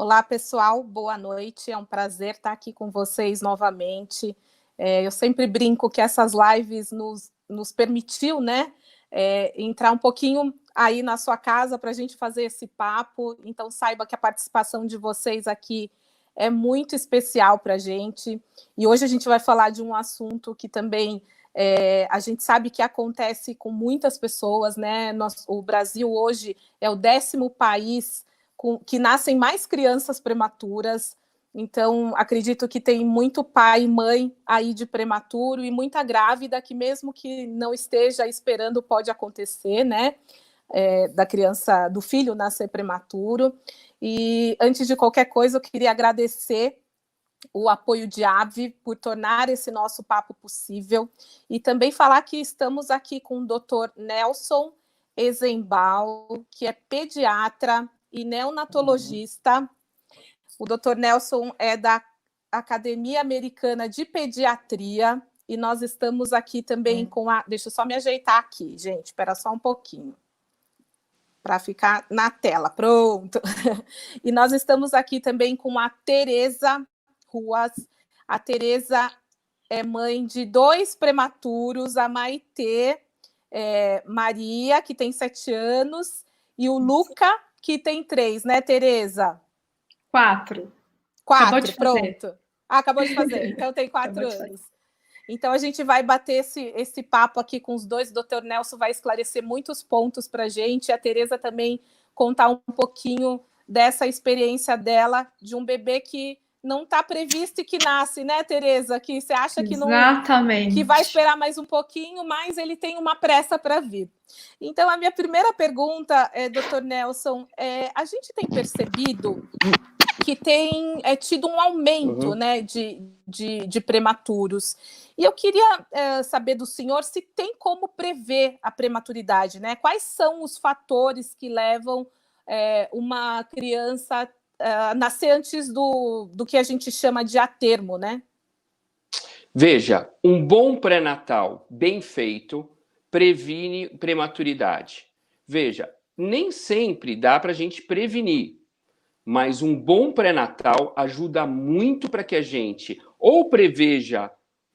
Olá, pessoal, boa noite. É um prazer estar aqui com vocês novamente. Eu sempre brinco que essas lives nos permitiu, né, entrar um pouquinho aí na sua casa para a gente fazer esse papo. Então, saiba que a participação de vocês aqui é muito especial para a gente. E hoje a gente vai falar de um assunto que também a gente sabe que acontece com muitas pessoas, né? O Brasil hoje é o 10º país que nascem mais crianças prematuras. Então, acredito que tem muito pai e mãe aí de prematuro e muita grávida que, mesmo que não esteja esperando, pode acontecer, né? Da criança, do filho nascer prematuro. E antes de qualquer coisa, eu queria agradecer o apoio de AVE por tornar esse nosso papo possível e também falar que estamos aqui com o Dr. Nelson Eisenbaum, que é pediatra e neonatologista. O Dr. Nelson é da Academia Americana de Pediatria e nós estamos aqui também com a... Deixa eu só me ajeitar aqui, gente, espera só um pouquinho para ficar na tela, pronto. E nós estamos aqui também com a Tereza Ruas. A Tereza é mãe de 2 prematuros, a Maitê Maria, que tem 7 anos, e o Luca, que tem 3, né, Tereza? 4. 4, pronto. Acabou de fazer, então tem 4 anos. Então a gente vai bater esse papo aqui com os dois, o Dr. Nelson vai esclarecer muitos pontos para a gente, a Tereza também contar um pouquinho dessa experiência dela, de um bebê que não está previsto e que nasce, né, Tereza? Que você acha que não... Exatamente. Que vai esperar mais um pouquinho, mas ele tem uma pressa para vir. Então, a minha primeira pergunta, Dr. Nelson, a gente tem percebido que tem tido um aumento, né, de prematuros. E eu queria saber do senhor se tem como prever a prematuridade, né? Quais são os fatores que levam uma criança a nascer antes do que a gente chama de a termo, né? Veja, um bom pré-natal bem feito previne prematuridade. Veja, nem sempre dá para a gente prevenir, mas um bom pré-natal ajuda muito para que a gente ou preveja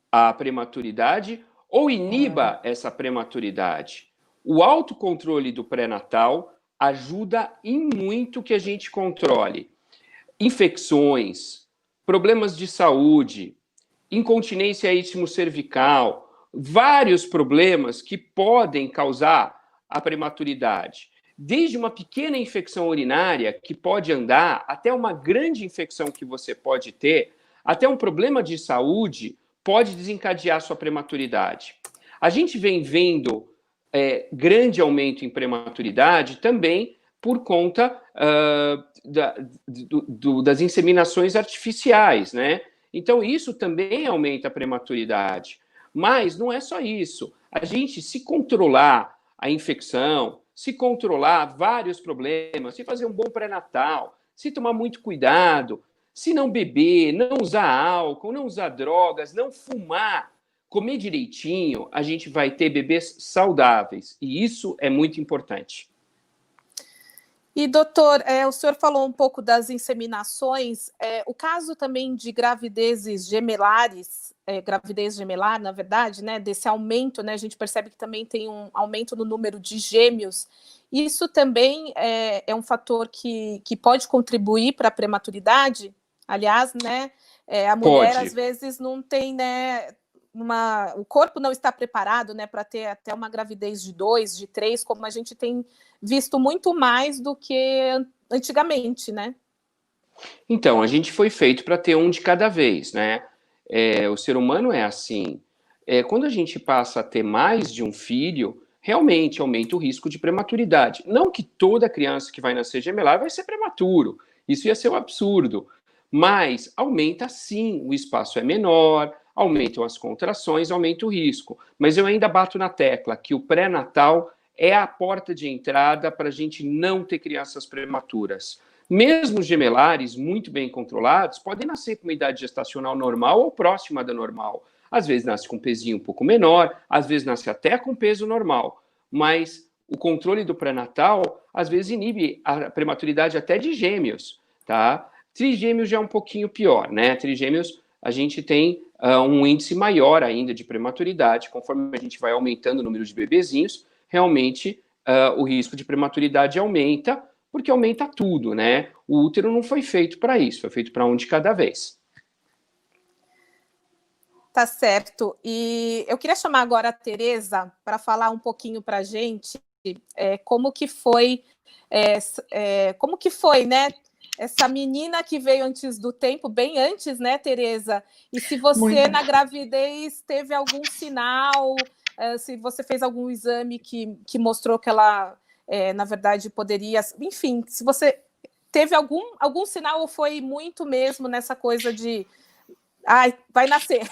a prematuridade ou iniba essa prematuridade. O autocontrole do pré-natal ajuda em muito que a gente controle infecções, problemas de saúde, incontinência istmo-cervical, vários problemas que podem causar a prematuridade. Desde uma pequena infecção urinária que pode andar, até uma grande infecção que você pode ter, até um problema de saúde pode desencadear sua prematuridade. A gente vem vendo grande aumento em prematuridade também por conta das inseminações artificiais, né? Então, isso também aumenta a prematuridade. Mas não é só isso. A gente, se controlar a infecção, se controlar vários problemas, se fazer um bom pré-natal, se tomar muito cuidado, se não beber, não usar álcool, não usar drogas, não fumar, comer direitinho, a gente vai ter bebês saudáveis. E isso é muito importante. E, doutor, o senhor falou um pouco das inseminações. O caso também de gravidezes gemelares, gravidez gemelar, na verdade, né, desse aumento, né, a gente percebe que também tem um aumento no número de gêmeos. Isso também é um fator que pode contribuir para a prematuridade? Aliás, né, a mulher, às vezes, não tem, né, o corpo não está preparado, né, para ter até uma gravidez de 2, de 3, como a gente tem visto muito mais do que antigamente, né? Então, a gente foi feito para ter um de cada vez, né? O ser humano é assim. Quando a gente passa a ter mais de um filho, realmente aumenta o risco de prematuridade. Não que toda criança que vai nascer gemelar vai ser prematuro. Isso ia ser um absurdo. Mas aumenta sim, o espaço é menor, aumentam as contrações, aumenta o risco. Mas eu ainda bato na tecla que o pré-natal é a porta de entrada para a gente não ter crianças prematuras. Mesmo os gemelares, muito bem controlados, podem nascer com uma idade gestacional normal ou próxima da normal. Às vezes nasce com um pezinho um pouco menor, às vezes nasce até com peso normal. Mas o controle do pré-natal, às vezes, inibe a prematuridade até de gêmeos, tá? Trigêmeos já é um pouquinho pior, né? Trigêmeos, a gente tem um índice maior ainda de prematuridade, conforme a gente vai aumentando o número de bebezinhos, realmente o risco de prematuridade aumenta, porque aumenta tudo, né? O útero não foi feito para isso, foi feito para um de cada vez. Tá certo. E eu queria chamar agora a Tereza para falar um pouquinho para a gente como que foi, né? Essa menina que veio antes do tempo, bem antes, né, Tereza? E se você, na gravidez, teve algum sinal, se você fez algum exame que mostrou que ela, na verdade, poderia... Enfim, se você teve algum sinal ou foi muito mesmo nessa coisa de... Ai, vai nascer.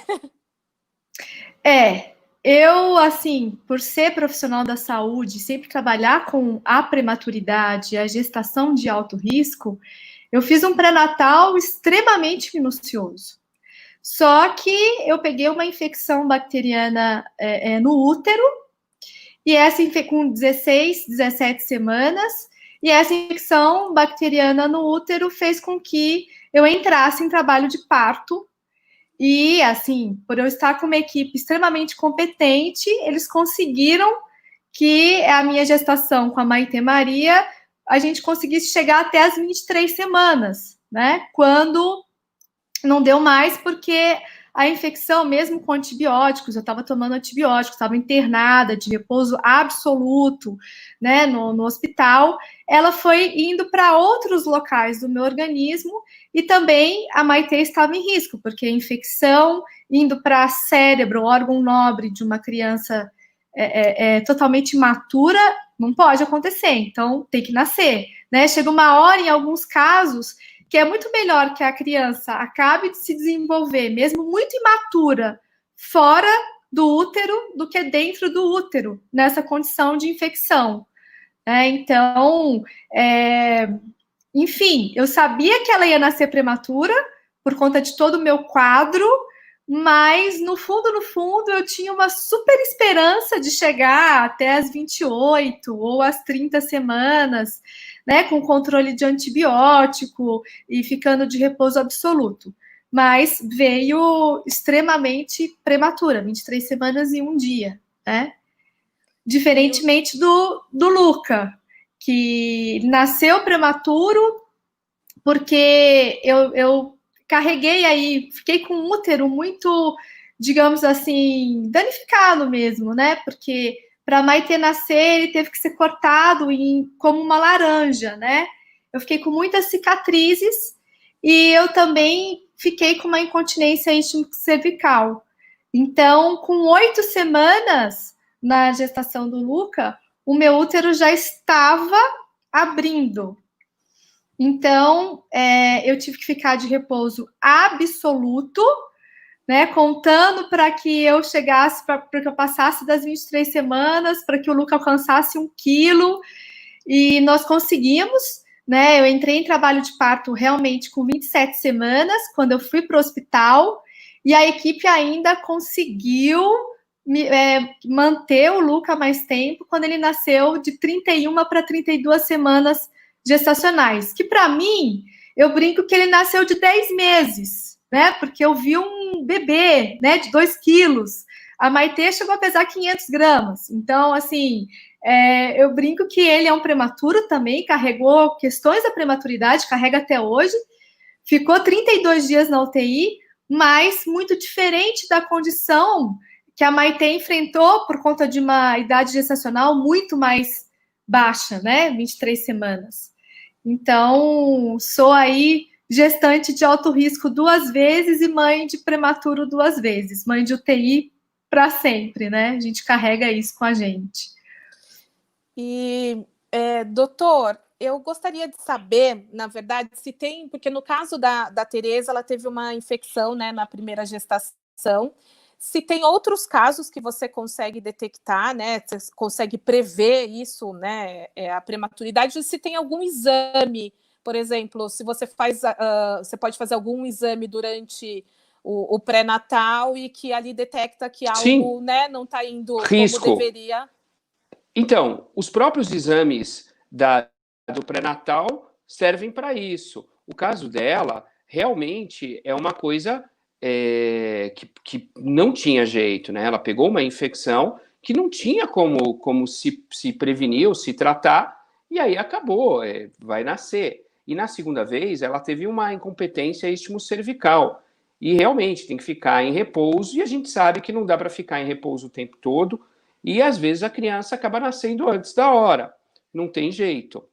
Eu, assim, por ser profissional da saúde, sempre trabalhar com a prematuridade, a gestação de alto risco, eu fiz um pré-natal extremamente minucioso. Só que eu peguei uma infecção bacteriana no útero, e essa com 16, 17 semanas, e essa infecção bacteriana no útero fez com que eu entrasse em trabalho de parto. E, assim, por eu estar com uma equipe extremamente competente, eles conseguiram que a minha gestação com a Maitê Maria, a gente conseguisse chegar até as 23 semanas, né? Quando não deu mais, porque a infecção, mesmo com antibióticos, eu estava tomando antibióticos, estava internada, de repouso absoluto, né, no hospital, ela foi indo para outros locais do meu organismo, e também a Maitê estava em risco, porque a infecção indo para cérebro, órgão nobre de uma criança totalmente imatura, não pode acontecer, então tem que nascer, né? Chega uma hora, em alguns casos, que é muito melhor que a criança acabe de se desenvolver, mesmo muito imatura, fora do útero, do que dentro do útero, nessa condição de infecção. Então, enfim, eu sabia que ela ia nascer prematura, por conta de todo o meu quadro, mas no fundo, eu tinha uma super esperança de chegar até as 28 ou as 30 semanas, né, com controle de antibiótico e ficando de repouso absoluto. Mas veio extremamente prematura, 23 semanas e um dia, né? Diferentemente do Luca, que nasceu prematuro porque eu carreguei aí, fiquei com um útero muito, digamos assim, danificado mesmo, né? Porque para a Maitê nascer, ele teve que ser cortado como uma laranja, né? Eu fiquei com muitas cicatrizes e eu também fiquei com uma incontinência íntico-cervical. Então, com 8 semanas na gestação do Luca, o meu útero já estava abrindo. Então, eu tive que ficar de repouso absoluto, né, contando para que eu chegasse, para que eu passasse das 23 semanas, para que o Luca alcançasse 1 quilo, e nós conseguimos, né, eu entrei em trabalho de parto realmente com 27 semanas, quando eu fui para o hospital, e a equipe ainda conseguiu manter o Luca mais tempo, quando ele nasceu de 31 para 32 semanas gestacionais, que para mim, eu brinco que ele nasceu de 10 meses, né? Porque eu vi um bebê, né, de 2 quilos. A Maitê chegou a pesar 500 gramas. Então, assim, eu brinco que ele é um prematuro também, carregou questões da prematuridade, carrega até hoje. Ficou 32 dias na UTI, mas muito diferente da condição que a Maitê enfrentou por conta de uma idade gestacional muito mais baixa, né? 23 semanas. Então, sou aí gestante de alto risco 2 vezes e mãe de prematuro 2 vezes. Mãe de UTI para sempre, né? A gente carrega isso com a gente. E, doutor, eu gostaria de saber, na verdade, se tem... Porque no caso da Tereza, ela teve uma infecção, né, na primeira gestação. Se tem outros casos que você consegue detectar, né? Você consegue prever isso, né? A prematuridade, se tem algum exame, por exemplo, se você faz, você pode fazer algum exame durante o pré-natal e que ali detecta que algo, né, não está indo risco. Como deveria. Então, os próprios exames do pré-natal servem para isso. O caso dela realmente é uma coisa que não tinha jeito, né? Ela pegou uma infecção que não tinha como se prevenir ou se tratar, e aí acabou, vai nascer. E na segunda vez, ela teve uma incompetência istmo-cervical. E realmente tem que ficar em repouso, e a gente sabe que não dá para ficar em repouso o tempo todo, e às vezes a criança acaba nascendo antes da hora. Não tem jeito.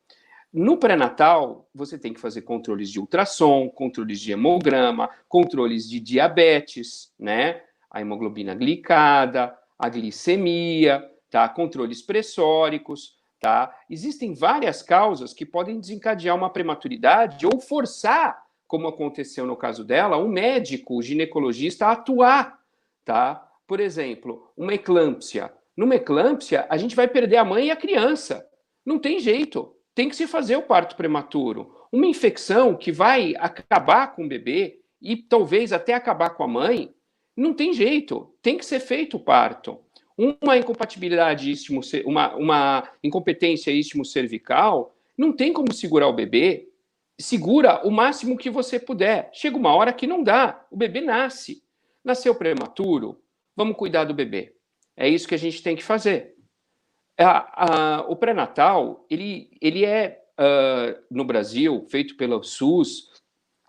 No pré-natal, você tem que fazer controles de ultrassom, controles de hemograma, controles de diabetes, né? A hemoglobina glicada, a glicemia, tá? Controles pressóricos, tá? Existem várias causas que podem desencadear uma prematuridade ou forçar, como aconteceu no caso dela, um médico, o ginecologista, a atuar, tá? Por exemplo, uma eclâmpsia. Numa eclâmpsia, a gente vai perder a mãe e a criança. Não tem jeito. Tem que se fazer o parto prematuro. Uma infecção que vai acabar com o bebê e talvez até acabar com a mãe, não tem jeito. Tem que ser feito o parto. Uma incompatibilidade uma incompetência istmo-cervical, não tem como segurar o bebê. Segura o máximo que você puder. Chega uma hora que não dá. O bebê nasce. Nasceu prematuro, vamos cuidar do bebê. É isso que a gente tem que fazer. O pré-natal, ele é, no Brasil, feito pelo SUS,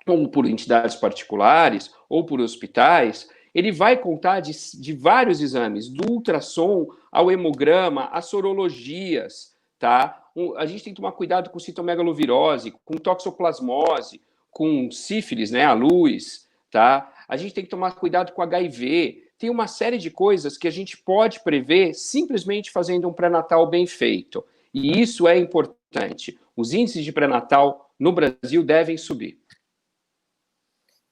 ou por entidades particulares, ou por hospitais, ele vai contar de vários exames, do ultrassom ao hemograma, às sorologias, tá? A gente tem que tomar cuidado com citomegalovirose, com toxoplasmose, com sífilis, né, a luz, tá? A gente tem que tomar cuidado com HIV. Tem uma série de coisas que a gente pode prever simplesmente fazendo um pré-natal bem feito. E isso é importante. Os índices de pré-natal no Brasil devem subir.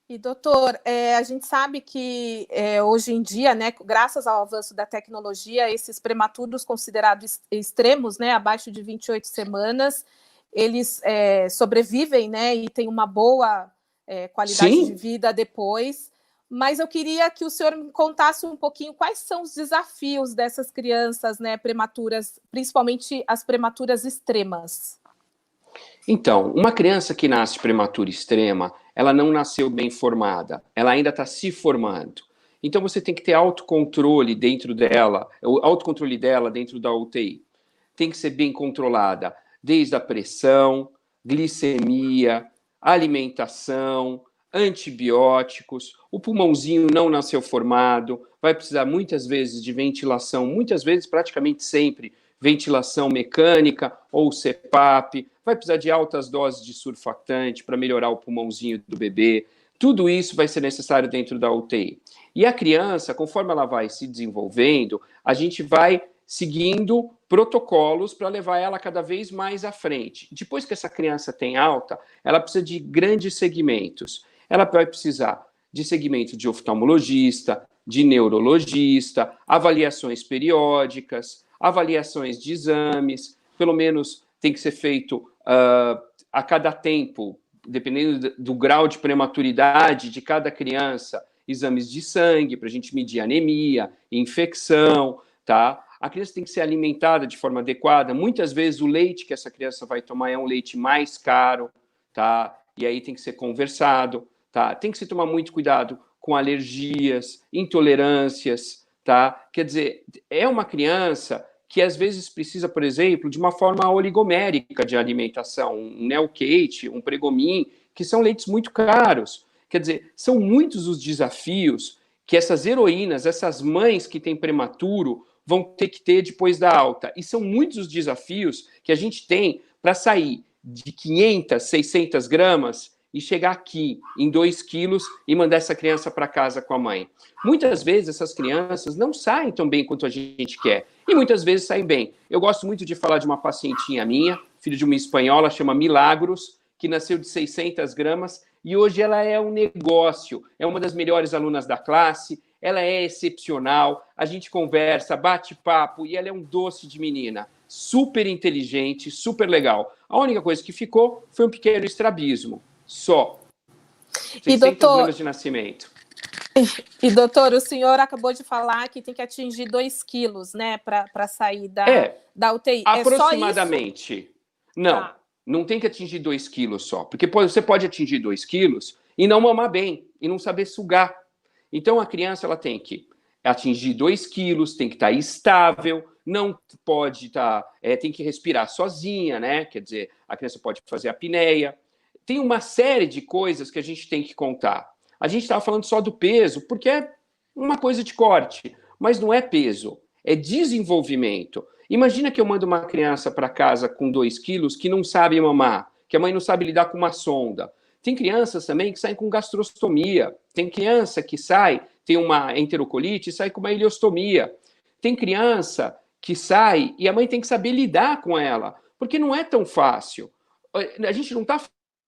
E, doutor, a gente sabe que hoje em dia, né, graças ao avanço da tecnologia, esses prematuros considerados extremos, né, abaixo de 28 semanas, eles sobrevivem, né, e têm uma boa qualidade Sim. de vida depois. Mas eu queria que o senhor me contasse um pouquinho quais são os desafios dessas crianças, né, prematuras, principalmente as prematuras extremas. Então, uma criança que nasce prematura extrema, ela não nasceu bem formada, ela ainda está se formando. Então você tem que ter autocontrole dentro dela, o autocontrole dela dentro da UTI. Tem que ser bem controlada, desde a pressão, glicemia, alimentação, antibióticos. O pulmãozinho não nasceu formado, vai precisar muitas vezes de ventilação, muitas vezes, praticamente sempre, ventilação mecânica ou CPAP, vai precisar de altas doses de surfactante para melhorar o pulmãozinho do bebê. Tudo isso vai ser necessário dentro da UTI. E a criança, conforme ela vai se desenvolvendo, a gente vai seguindo protocolos para levar ela cada vez mais à frente. Depois que essa criança tem alta, ela precisa de grandes segmentos. Ela vai precisar de segmento de oftalmologista, de neurologista, avaliações periódicas, avaliações de exames, pelo menos tem que ser feito a cada tempo, dependendo do grau de prematuridade de cada criança, exames de sangue para a gente medir anemia, infecção, tá? A criança tem que ser alimentada de forma adequada. Muitas vezes o leite que essa criança vai tomar é um leite mais caro, tá? E aí tem que ser conversado, tá? Tem que se tomar muito cuidado com alergias, intolerâncias, tá? Quer dizer, é uma criança que às vezes precisa, por exemplo, de uma forma oligomérica de alimentação, um Neocate, um Pregomin, que são leites muito caros. Quer dizer, são muitos os desafios que essas heroínas, essas mães que têm prematuro, vão ter que ter depois da alta. E são muitos os desafios que a gente tem para sair de 500, 600 gramas e chegar aqui em 2 quilos e mandar essa criança para casa com a mãe. Muitas vezes essas crianças não saem tão bem quanto a gente quer. E muitas vezes saem bem. Eu gosto muito de falar de uma pacientinha minha, filha de uma espanhola, chama Milagros, que nasceu de 600 gramas e hoje ela é um negócio. É uma das melhores alunas da classe, ela é excepcional, a gente conversa, bate papo e ela é um doce de menina. Super inteligente, super legal. A única coisa que ficou foi um pequeno estrabismo. Só. 600 gramas de nascimento. E, doutor, o senhor acabou de falar que tem que atingir 2 quilos, né, para sair da UTI. Aproximadamente. É só isso? Não. Tá. Não tem que atingir 2 quilos só, porque você pode atingir 2 quilos e não mamar bem, e não saber sugar. Então, a criança ela tem que atingir 2 quilos, tem que estar estável, não pode estar... tem que respirar sozinha, né? Quer dizer, a criança pode fazer apneia. Tem uma série de coisas que a gente tem que contar. A gente estava falando só do peso, porque é uma coisa de corte, mas não é peso, é desenvolvimento. Imagina que eu mando uma criança para casa com 2 quilos que não sabe mamar, que a mãe não sabe lidar com uma sonda. Tem crianças também que saem com gastrostomia. Tem criança que tem uma enterocolite e sai com uma ileostomia. Tem criança que sai e a mãe tem que saber lidar com ela, porque não é tão fácil. A gente não está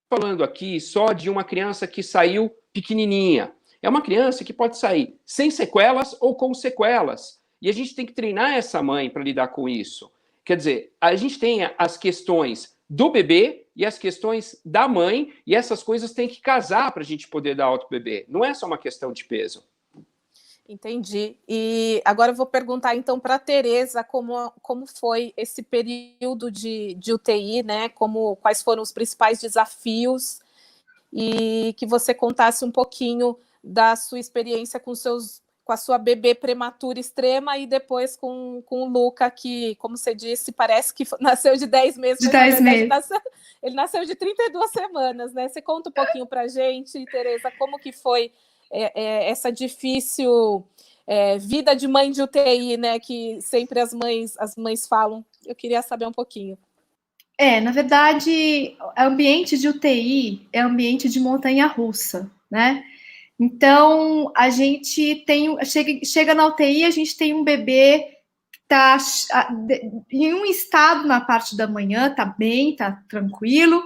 falando aqui só de uma criança que saiu pequenininha. É uma criança que pode sair sem sequelas ou com sequelas. E a gente tem que treinar essa mãe para lidar com isso. Quer dizer, a gente tem as questões do bebê e as questões da mãe, e essas coisas têm que casar para a gente poder dar outro bebê. Não é só uma questão de peso. Entendi. E agora eu vou perguntar, então, para a Tereza como foi esse período de UTI, né? Quais foram os principais desafios, e que você contasse um pouquinho da sua experiência com a sua bebê prematura extrema e depois com o Luca, que, como você disse, parece que nasceu de 10 meses. De 10 meses. Ele nasceu de 32 semanas, né? Você conta um pouquinho para a gente, Tereza, como que foi essa difícil vida de mãe de UTI, né? Que sempre as mães falam. Eu queria saber um pouquinho. Na verdade, o ambiente de UTI é ambiente de montanha-russa, né? Então, a gente chega na UTI, a gente tem um bebê que está em um estado na parte da manhã, está bem, está tranquilo.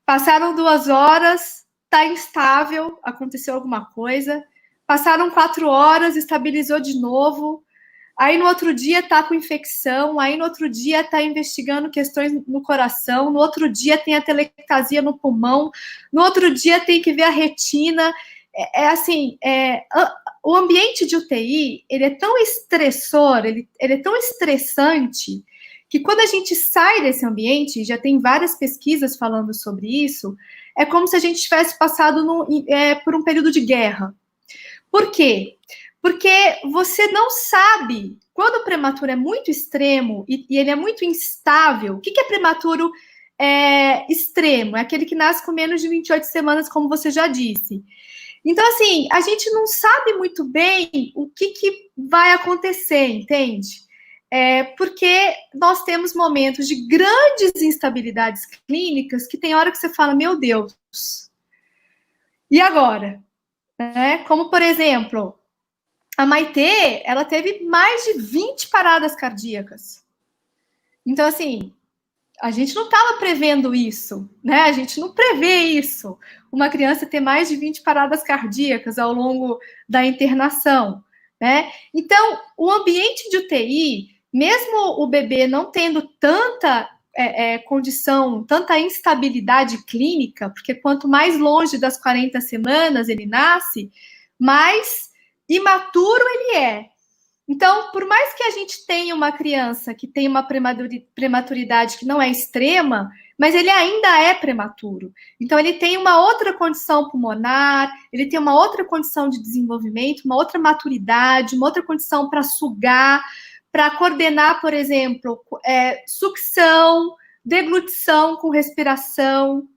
Passaram 2 horas, está instável, aconteceu alguma coisa. Passaram 4 horas, estabilizou de novo. Aí no outro dia está com infecção, aí no outro dia está investigando questões no coração, no outro dia tem a telectasia no pulmão, no outro dia tem que ver a retina. O ambiente de UTI, ele é tão estressor, ele é tão estressante, que quando a gente sai desse ambiente, já tem várias pesquisas falando sobre isso, é como se a gente tivesse passado por um período de guerra. Por quê? Porque você não sabe, quando o prematuro é muito extremo e ele é muito instável. O que é prematuro extremo? É aquele que nasce com menos de 28 semanas, como você já disse. Então, assim, a gente não sabe muito bem o que vai acontecer, entende? Porque nós temos momentos de grandes instabilidades clínicas que tem hora que você fala, meu Deus, e agora? Como, por exemplo, a Maitê, ela teve mais de 20 paradas cardíacas. Então, assim, a gente não estava prevendo isso, né? A gente não prevê isso. Uma criança ter mais de 20 paradas cardíacas ao longo da internação, né? Então, o ambiente de UTI, mesmo o bebê não tendo tanta condição, tanta instabilidade clínica, porque quanto mais longe das 40 semanas ele nasce, mais imaturo ele é. Então, por mais que a gente tenha uma criança que tem uma prematuridade que não é extrema, mas ele ainda é prematuro. Então, ele tem uma outra condição pulmonar, ele tem uma outra condição de desenvolvimento, uma outra maturidade, uma outra condição para sugar, para coordenar, por exemplo, sucção, deglutição com respiração.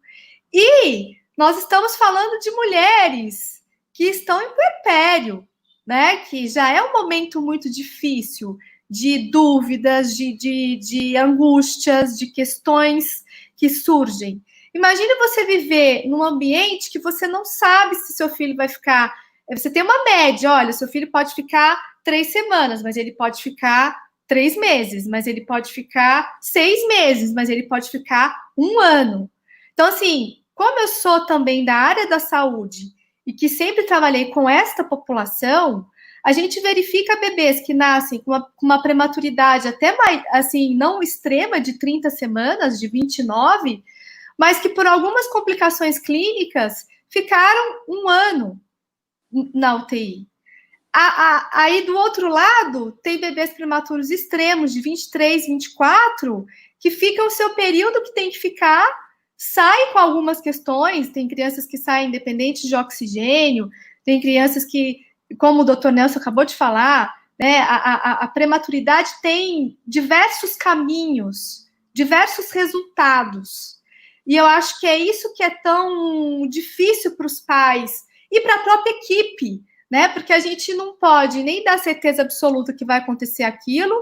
E nós estamos falando de mulheres que estão em puerpério, né, que já é um momento muito difícil, de dúvidas, de angústias, de questões que surgem. Imagine você viver num ambiente que você não sabe se seu filho vai ficar... Você tem uma média, olha, seu filho pode ficar 3 semanas, mas ele pode ficar 3 meses, mas ele pode ficar 6 meses, mas ele pode ficar 1 ano. Então, assim, como eu sou também da área da saúde, e que sempre trabalhei com esta população, a gente verifica bebês que nascem com uma prematuridade até mais, assim, não extrema, de 30 semanas, de 29, mas que por algumas complicações clínicas ficaram 1 ano na UTI. Aí, do outro lado, tem bebês prematuros extremos, de 23, 24, que ficam o seu período que tem que ficar sai com algumas questões, tem crianças que saem dependentes de oxigênio, tem crianças que, como o doutor Nelson acabou de falar, né, a prematuridade tem diversos caminhos, diversos resultados. E eu acho que é isso que é tão difícil para os pais e para a própria equipe, né? Porque a gente não pode nem dar certeza absoluta que vai acontecer aquilo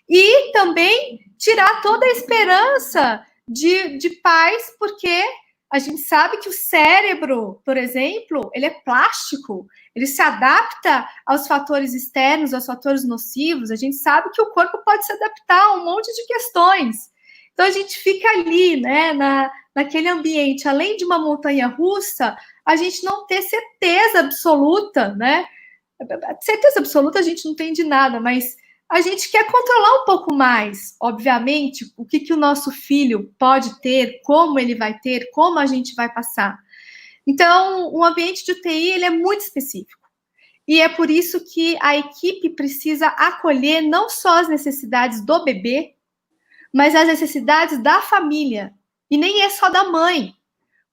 e também tirar toda a esperança de pais, porque a gente sabe que o cérebro, por exemplo, ele é plástico, ele se adapta aos fatores externos, aos fatores nocivos. A gente sabe que o corpo pode se adaptar a um monte de questões. Então a gente fica ali, né, naquele ambiente, além de uma montanha russa, a gente não ter certeza absoluta, né? Certeza absoluta a gente não tem de nada, mas a gente quer controlar um pouco mais, obviamente, o que o nosso filho pode ter, como ele vai ter, como a gente vai passar. Então, o ambiente de UTI, ele é muito específico. E é por isso que a equipe precisa acolher não só as necessidades do bebê, mas as necessidades da família. E nem é só da mãe,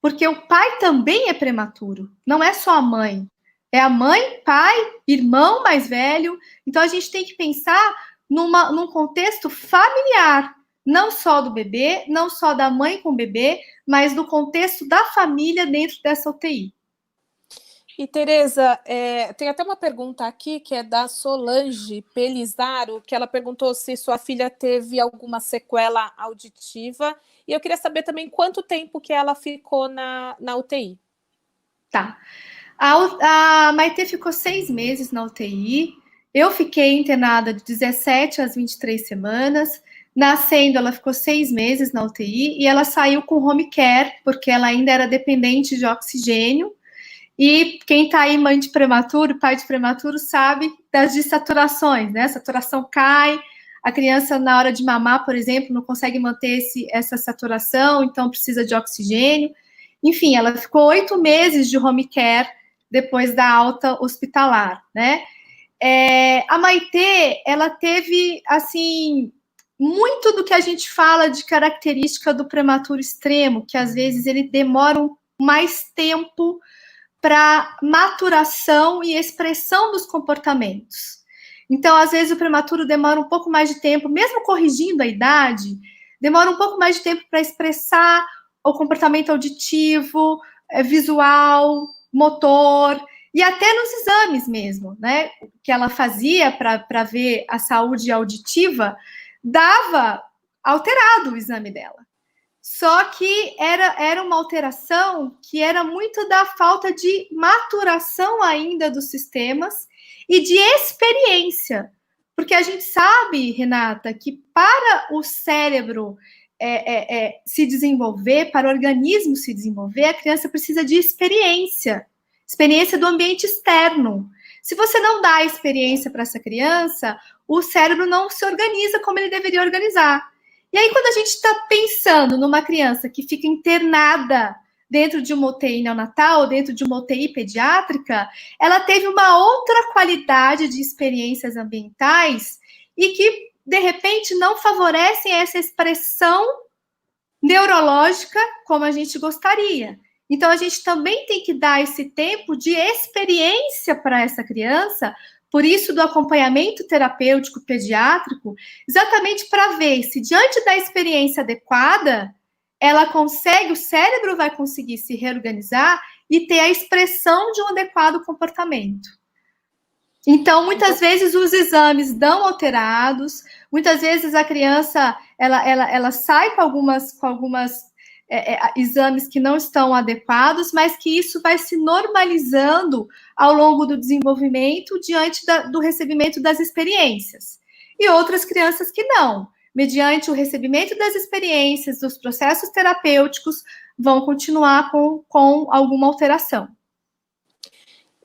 porque o pai também é prematuro, não é só a mãe. É a mãe, pai, irmão mais velho. Então, a gente tem que pensar num contexto familiar, não só do bebê, não só da mãe com o bebê, mas do contexto da família dentro dessa UTI. E, Tereza, tem até uma pergunta aqui que é da Solange Pelizaro, que ela perguntou se sua filha teve alguma sequela auditiva. E eu queria saber também quanto tempo que ela ficou na UTI. Tá. A Maitê ficou 6 meses na UTI. Eu fiquei internada de 17 às 23 semanas. Nascendo, ela ficou 6 meses na UTI e ela saiu com home care, porque ela ainda era dependente de oxigênio. E quem tá aí, mãe de prematuro, pai de prematuro, sabe das dessaturações, né? A saturação cai, a criança, na hora de mamar, por exemplo, não consegue manter essa saturação, então precisa de oxigênio. Enfim, ela ficou 8 meses de home care depois da alta hospitalar, né? A Maitê, ela teve, assim, muito do que a gente fala de característica do prematuro extremo, que às vezes ele demora mais tempo para maturação e expressão dos comportamentos. Então, às vezes, o prematuro demora um pouco mais de tempo, mesmo corrigindo a idade, demora um pouco mais de tempo para expressar o comportamento auditivo, visual, motor, e até nos exames mesmo, né? Que ela fazia para ver a saúde auditiva, dava alterado o exame dela. Só que era uma alteração que era muito da falta de maturação ainda dos sistemas e de experiência. Porque a gente sabe, Renata, que para o cérebro se desenvolver, para o organismo se desenvolver, a criança precisa de experiência do ambiente externo. Se você não dá a experiência para essa criança, o cérebro não se organiza como ele deveria organizar. E aí, quando a gente está pensando numa criança que fica internada dentro de uma UTI neonatal, dentro de uma UTI pediátrica, ela teve uma outra qualidade de experiências ambientais e que, de repente, não favorecem essa expressão neurológica como a gente gostaria. Então, a gente também tem que dar esse tempo de experiência para essa criança, por isso do acompanhamento terapêutico pediátrico, exatamente para ver se diante da experiência adequada, ela consegue, o cérebro vai conseguir se reorganizar e ter a expressão de um adequado comportamento. Então, muitas vezes os exames dão alterados, muitas vezes a criança ela sai com algumas exames que não estão adequados, mas que isso vai se normalizando ao longo do desenvolvimento diante do recebimento das experiências. E outras crianças que não, mediante o recebimento das experiências, dos processos terapêuticos, vão continuar com alguma alteração.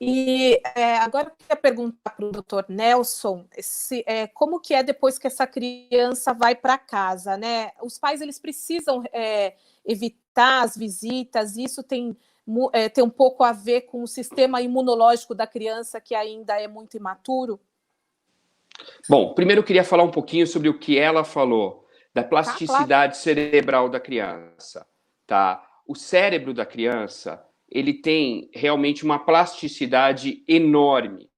E agora eu queria perguntar para o doutor Nelson como que é depois que essa criança vai para casa, né? Os pais, eles precisam evitar as visitas, isso tem um pouco a ver com o sistema imunológico da criança, que ainda é muito imaturo? Bom, primeiro eu queria falar um pouquinho sobre o que ela falou, da plasticidade cerebral da criança, tá? o cérebro da criança, ele tem realmente uma plasticidade enorme.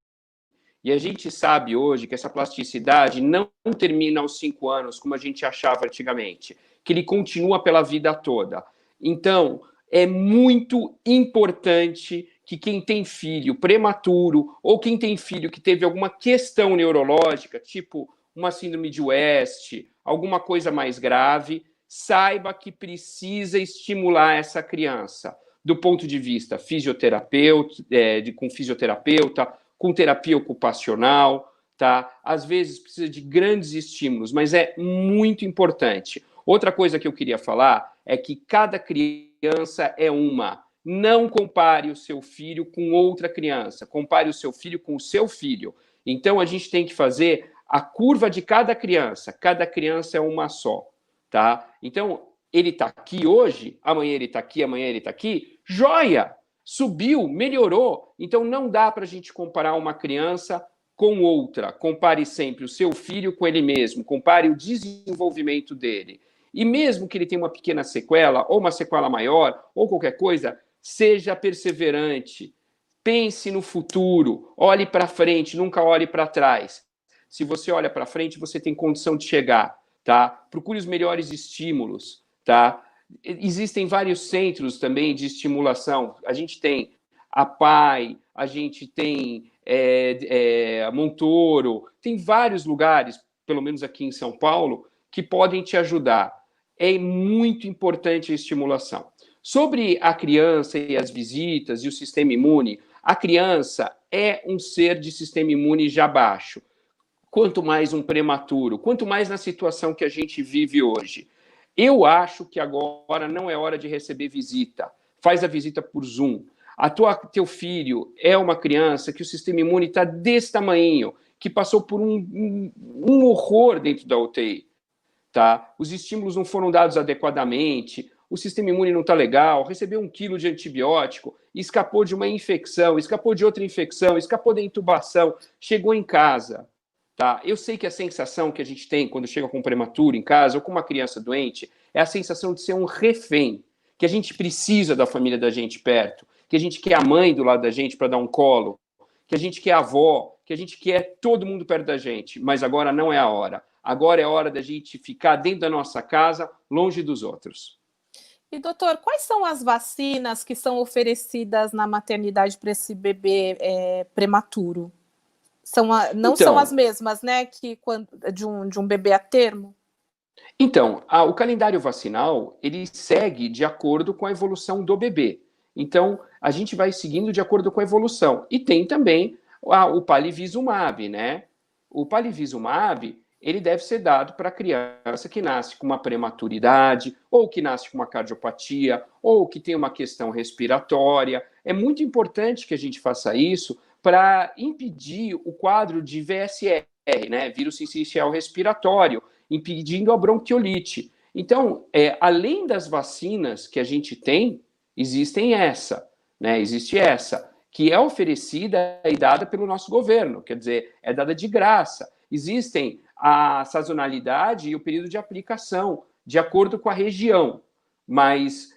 E a gente sabe hoje que essa plasticidade não termina aos 5 anos, como a gente achava antigamente, que ele continua pela vida toda. Então, é muito importante que quem tem filho prematuro ou quem tem filho que teve alguma questão neurológica, tipo uma síndrome de West, alguma coisa mais grave, saiba que precisa estimular essa criança do ponto de vista fisioterapeuta, com fisioterapeuta, com terapia ocupacional, tá? Às vezes precisa de grandes estímulos, mas é muito importante. Outra coisa que eu queria falar é que cada criança é uma. Não compare o seu filho com outra criança, compare o seu filho com o seu filho. Então a gente tem que fazer a curva de cada criança é uma só, tá? Então ele está aqui hoje, amanhã ele está aqui, amanhã ele está aqui, joia! Subiu, melhorou. Então não dá para a gente comparar uma criança com outra. Compare sempre o seu filho com ele mesmo, compare o desenvolvimento dele. E mesmo que ele tenha uma pequena sequela, ou uma sequela maior, ou qualquer coisa, seja perseverante. Pense no futuro, olhe para frente, nunca olhe para trás. Se você olha para frente, você tem condição de chegar, tá? Procure os melhores estímulos, tá? Existem vários centros também de estimulação. A gente tem a PAI, a gente tem a Montoro, tem vários lugares, pelo menos aqui em São Paulo, que podem te ajudar. É muito importante a estimulação. Sobre a criança e as visitas e o sistema imune, a criança é um ser de sistema imune já baixo. Quanto mais um prematuro, quanto mais na situação que a gente vive hoje. Eu acho que agora não é hora de receber visita. Faz a visita por Zoom. Teu filho é uma criança que o sistema imune está desse tamanho, que passou por um horror dentro da UTI. Tá? Os estímulos não foram dados adequadamente, o sistema imune não está legal, recebeu 1 quilo de antibiótico, escapou de uma infecção, escapou de outra infecção, escapou da intubação, chegou em casa. Tá? Eu sei que a sensação que a gente tem quando chega com um prematuro em casa ou com uma criança doente é a sensação de ser um refém, que a gente precisa da família da gente perto, que a gente quer a mãe do lado da gente para dar um colo, que a gente quer a avó, que a gente quer todo mundo perto da gente, mas agora não é a hora. Agora é hora da gente ficar dentro da nossa casa, longe dos outros. E, doutor, quais são as vacinas que são oferecidas na maternidade para esse bebê prematuro? Não são as mesmas, né, que de um bebê a termo? Então, o calendário vacinal, ele segue de acordo com a evolução do bebê. Então, a gente vai seguindo de acordo com a evolução. E tem também o palivizumab, né? O palivizumab, ele deve ser dado para a criança que nasce com uma prematuridade, ou que nasce com uma cardiopatia, ou que tem uma questão respiratória. É muito importante que a gente faça isso para impedir o quadro de VSR, né, vírus sincicial respiratório, impedindo a bronquiolite. Então, além das vacinas que a gente tem, existe essa, que é oferecida e dada pelo nosso governo, quer dizer, é dada de graça. Existem a sazonalidade e o período de aplicação, de acordo com a região, mas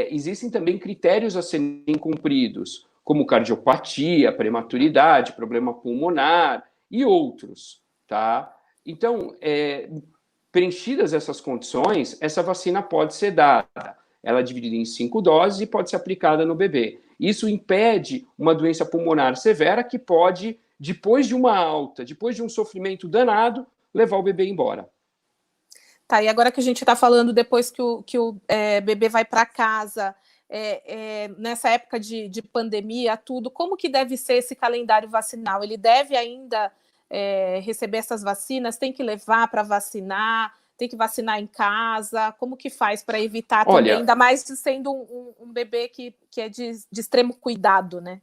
existem também critérios a serem cumpridos, como cardiopatia, prematuridade, problema pulmonar e outros, tá? Então, preenchidas essas condições, essa vacina pode ser dada. Ela é dividida em 5 doses e pode ser aplicada no bebê. Isso impede uma doença pulmonar severa que pode, depois de uma alta, depois de um sofrimento danado, levar o bebê embora. Tá, e agora que a gente está falando depois que o bebê vai para casa, nessa época de pandemia, tudo, como que deve ser esse calendário vacinal? Ele deve ainda receber essas vacinas? Tem que levar para vacinar? Tem que vacinar em casa? Como que faz para evitar também, ainda mais sendo um bebê que é de extremo cuidado, né?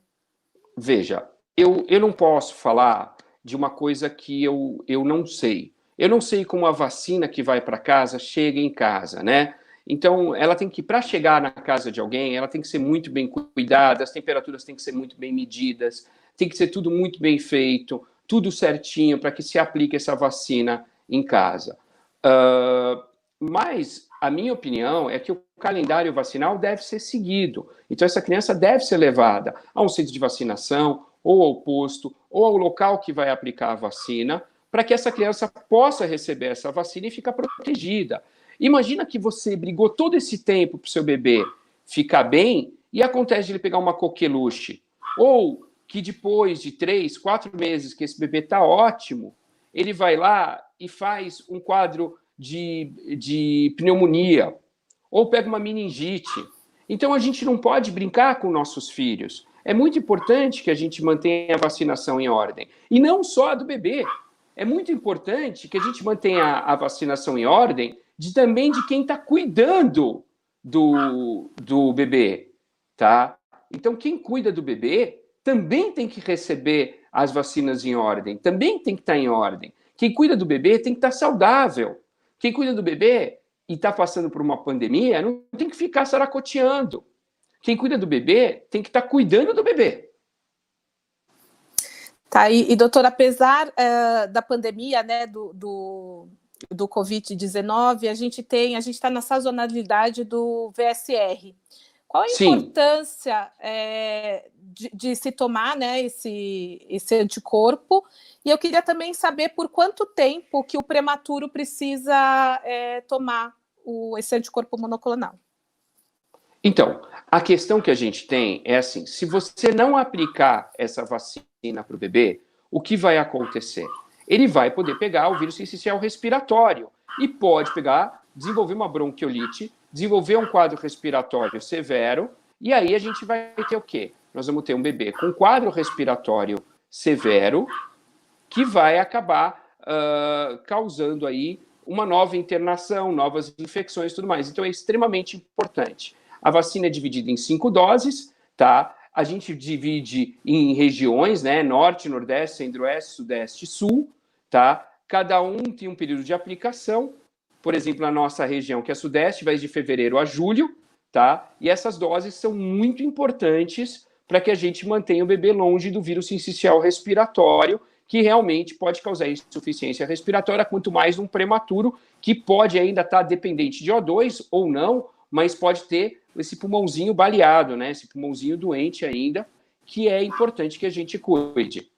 Veja, eu não posso falar de uma coisa que eu não sei. Eu não sei como a vacina que vai para casa chega em casa, né? Então, ela tem que, para chegar na casa de alguém, ela tem que ser muito bem cuidada, as temperaturas têm que ser muito bem medidas, tem que ser tudo muito bem feito, tudo certinho para que se aplique essa vacina em casa. Mas a minha opinião é que o calendário vacinal deve ser seguido. Então, essa criança deve ser levada a um centro de vacinação, ou ao posto, ou ao local que vai aplicar a vacina, para que essa criança possa receber essa vacina e ficar protegida. Imagina que você brigou todo esse tempo para o seu bebê ficar bem e acontece de ele pegar uma coqueluche. Ou que depois de 3, 4 meses que esse bebê está ótimo, ele vai lá e faz um quadro de pneumonia, ou pega uma meningite. Então, a gente não pode brincar com nossos filhos. É muito importante que a gente mantenha a vacinação em ordem. E não só a do bebê. É muito importante que a gente mantenha a vacinação em ordem também de quem está cuidando do bebê, tá? Então, quem cuida do bebê também tem que receber as vacinas em ordem, também tem que estar em ordem. Quem cuida do bebê tem que estar saudável. Quem cuida do bebê e está passando por uma pandemia não tem que ficar saracoteando. Quem cuida do bebê tem que estar cuidando do bebê. Tá, e doutor, apesar da pandemia, né, do Covid-19, a gente está na sazonalidade do VSR. Qual a importância de se tomar, né, esse anticorpo? E eu queria também saber por quanto tempo que o prematuro precisa tomar esse anticorpo monoclonal. Então, a questão que a gente tem é assim, se você não aplicar essa vacina para o bebê, o que vai acontecer? Ele vai poder pegar o vírus sincicial respiratório e pode desenvolver uma bronquiolite, desenvolver um quadro respiratório severo, e aí a gente vai ter o quê? Nós vamos ter um bebê com quadro respiratório severo que vai acabar causando aí uma nova internação, novas infecções e tudo mais. Então é extremamente importante. A vacina é dividida em 5 doses, tá? A gente divide em regiões, né? Norte, Nordeste, Centro-Oeste, Sudeste e Sul, tá? Cada um tem um período de aplicação. Por exemplo, na nossa região, que é Sudeste, vai de fevereiro a julho, tá? E essas doses são muito importantes para que a gente mantenha o bebê longe do vírus sincicial respiratório, que realmente pode causar insuficiência respiratória, quanto mais um prematuro, que pode ainda estar dependente de O2 ou não, mas pode ter esse pulmãozinho baleado, né? Esse pulmãozinho doente ainda, que é importante que a gente cuide.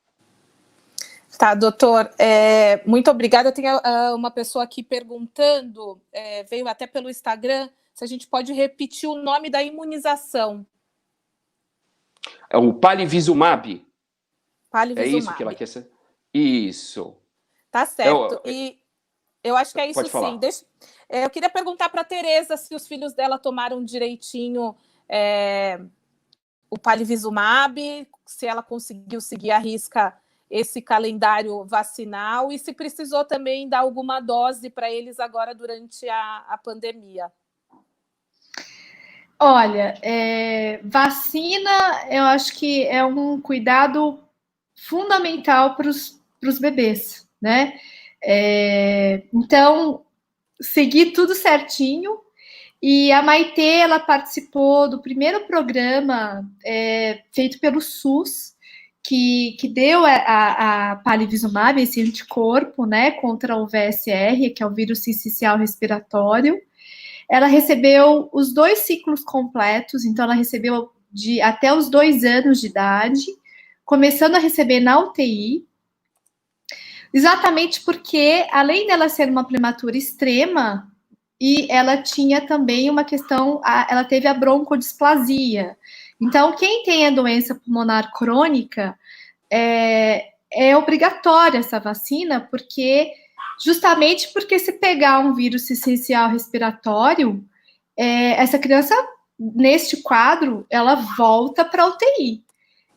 Tá, doutor, muito obrigada. Eu tenho uma pessoa aqui perguntando, veio até pelo Instagram, se a gente pode repetir o nome da imunização. É o Palivizumab. Palivizumab. É isso que ela quer ser? Isso. Tá certo. E eu acho que é isso. Pode falar. Sim. Eu queria perguntar para a Tereza se os filhos dela tomaram direitinho o Palivizumab, se ela conseguiu seguir à risca esse calendário vacinal e se precisou também dar alguma dose para eles agora durante a pandemia. Olha, vacina eu acho que é um cuidado fundamental para os bebês, né? Então, seguir tudo certinho. E a Maitê, ela participou do primeiro programa feito pelo SUS, que deu a Palivizumab, esse anticorpo, né, contra o VSR, que é o vírus sincicial respiratório. Ela recebeu os 2 ciclos completos, então ela recebeu até os 2 anos de idade, começando a receber na UTI, exatamente porque, além dela ser uma prematura extrema, e ela tinha também uma questão, ela teve a broncodisplasia. Então, quem tem a doença pulmonar crônica, é obrigatória essa vacina, justamente porque se pegar um vírus sincicial respiratório, essa criança, neste quadro, ela volta para a UTI.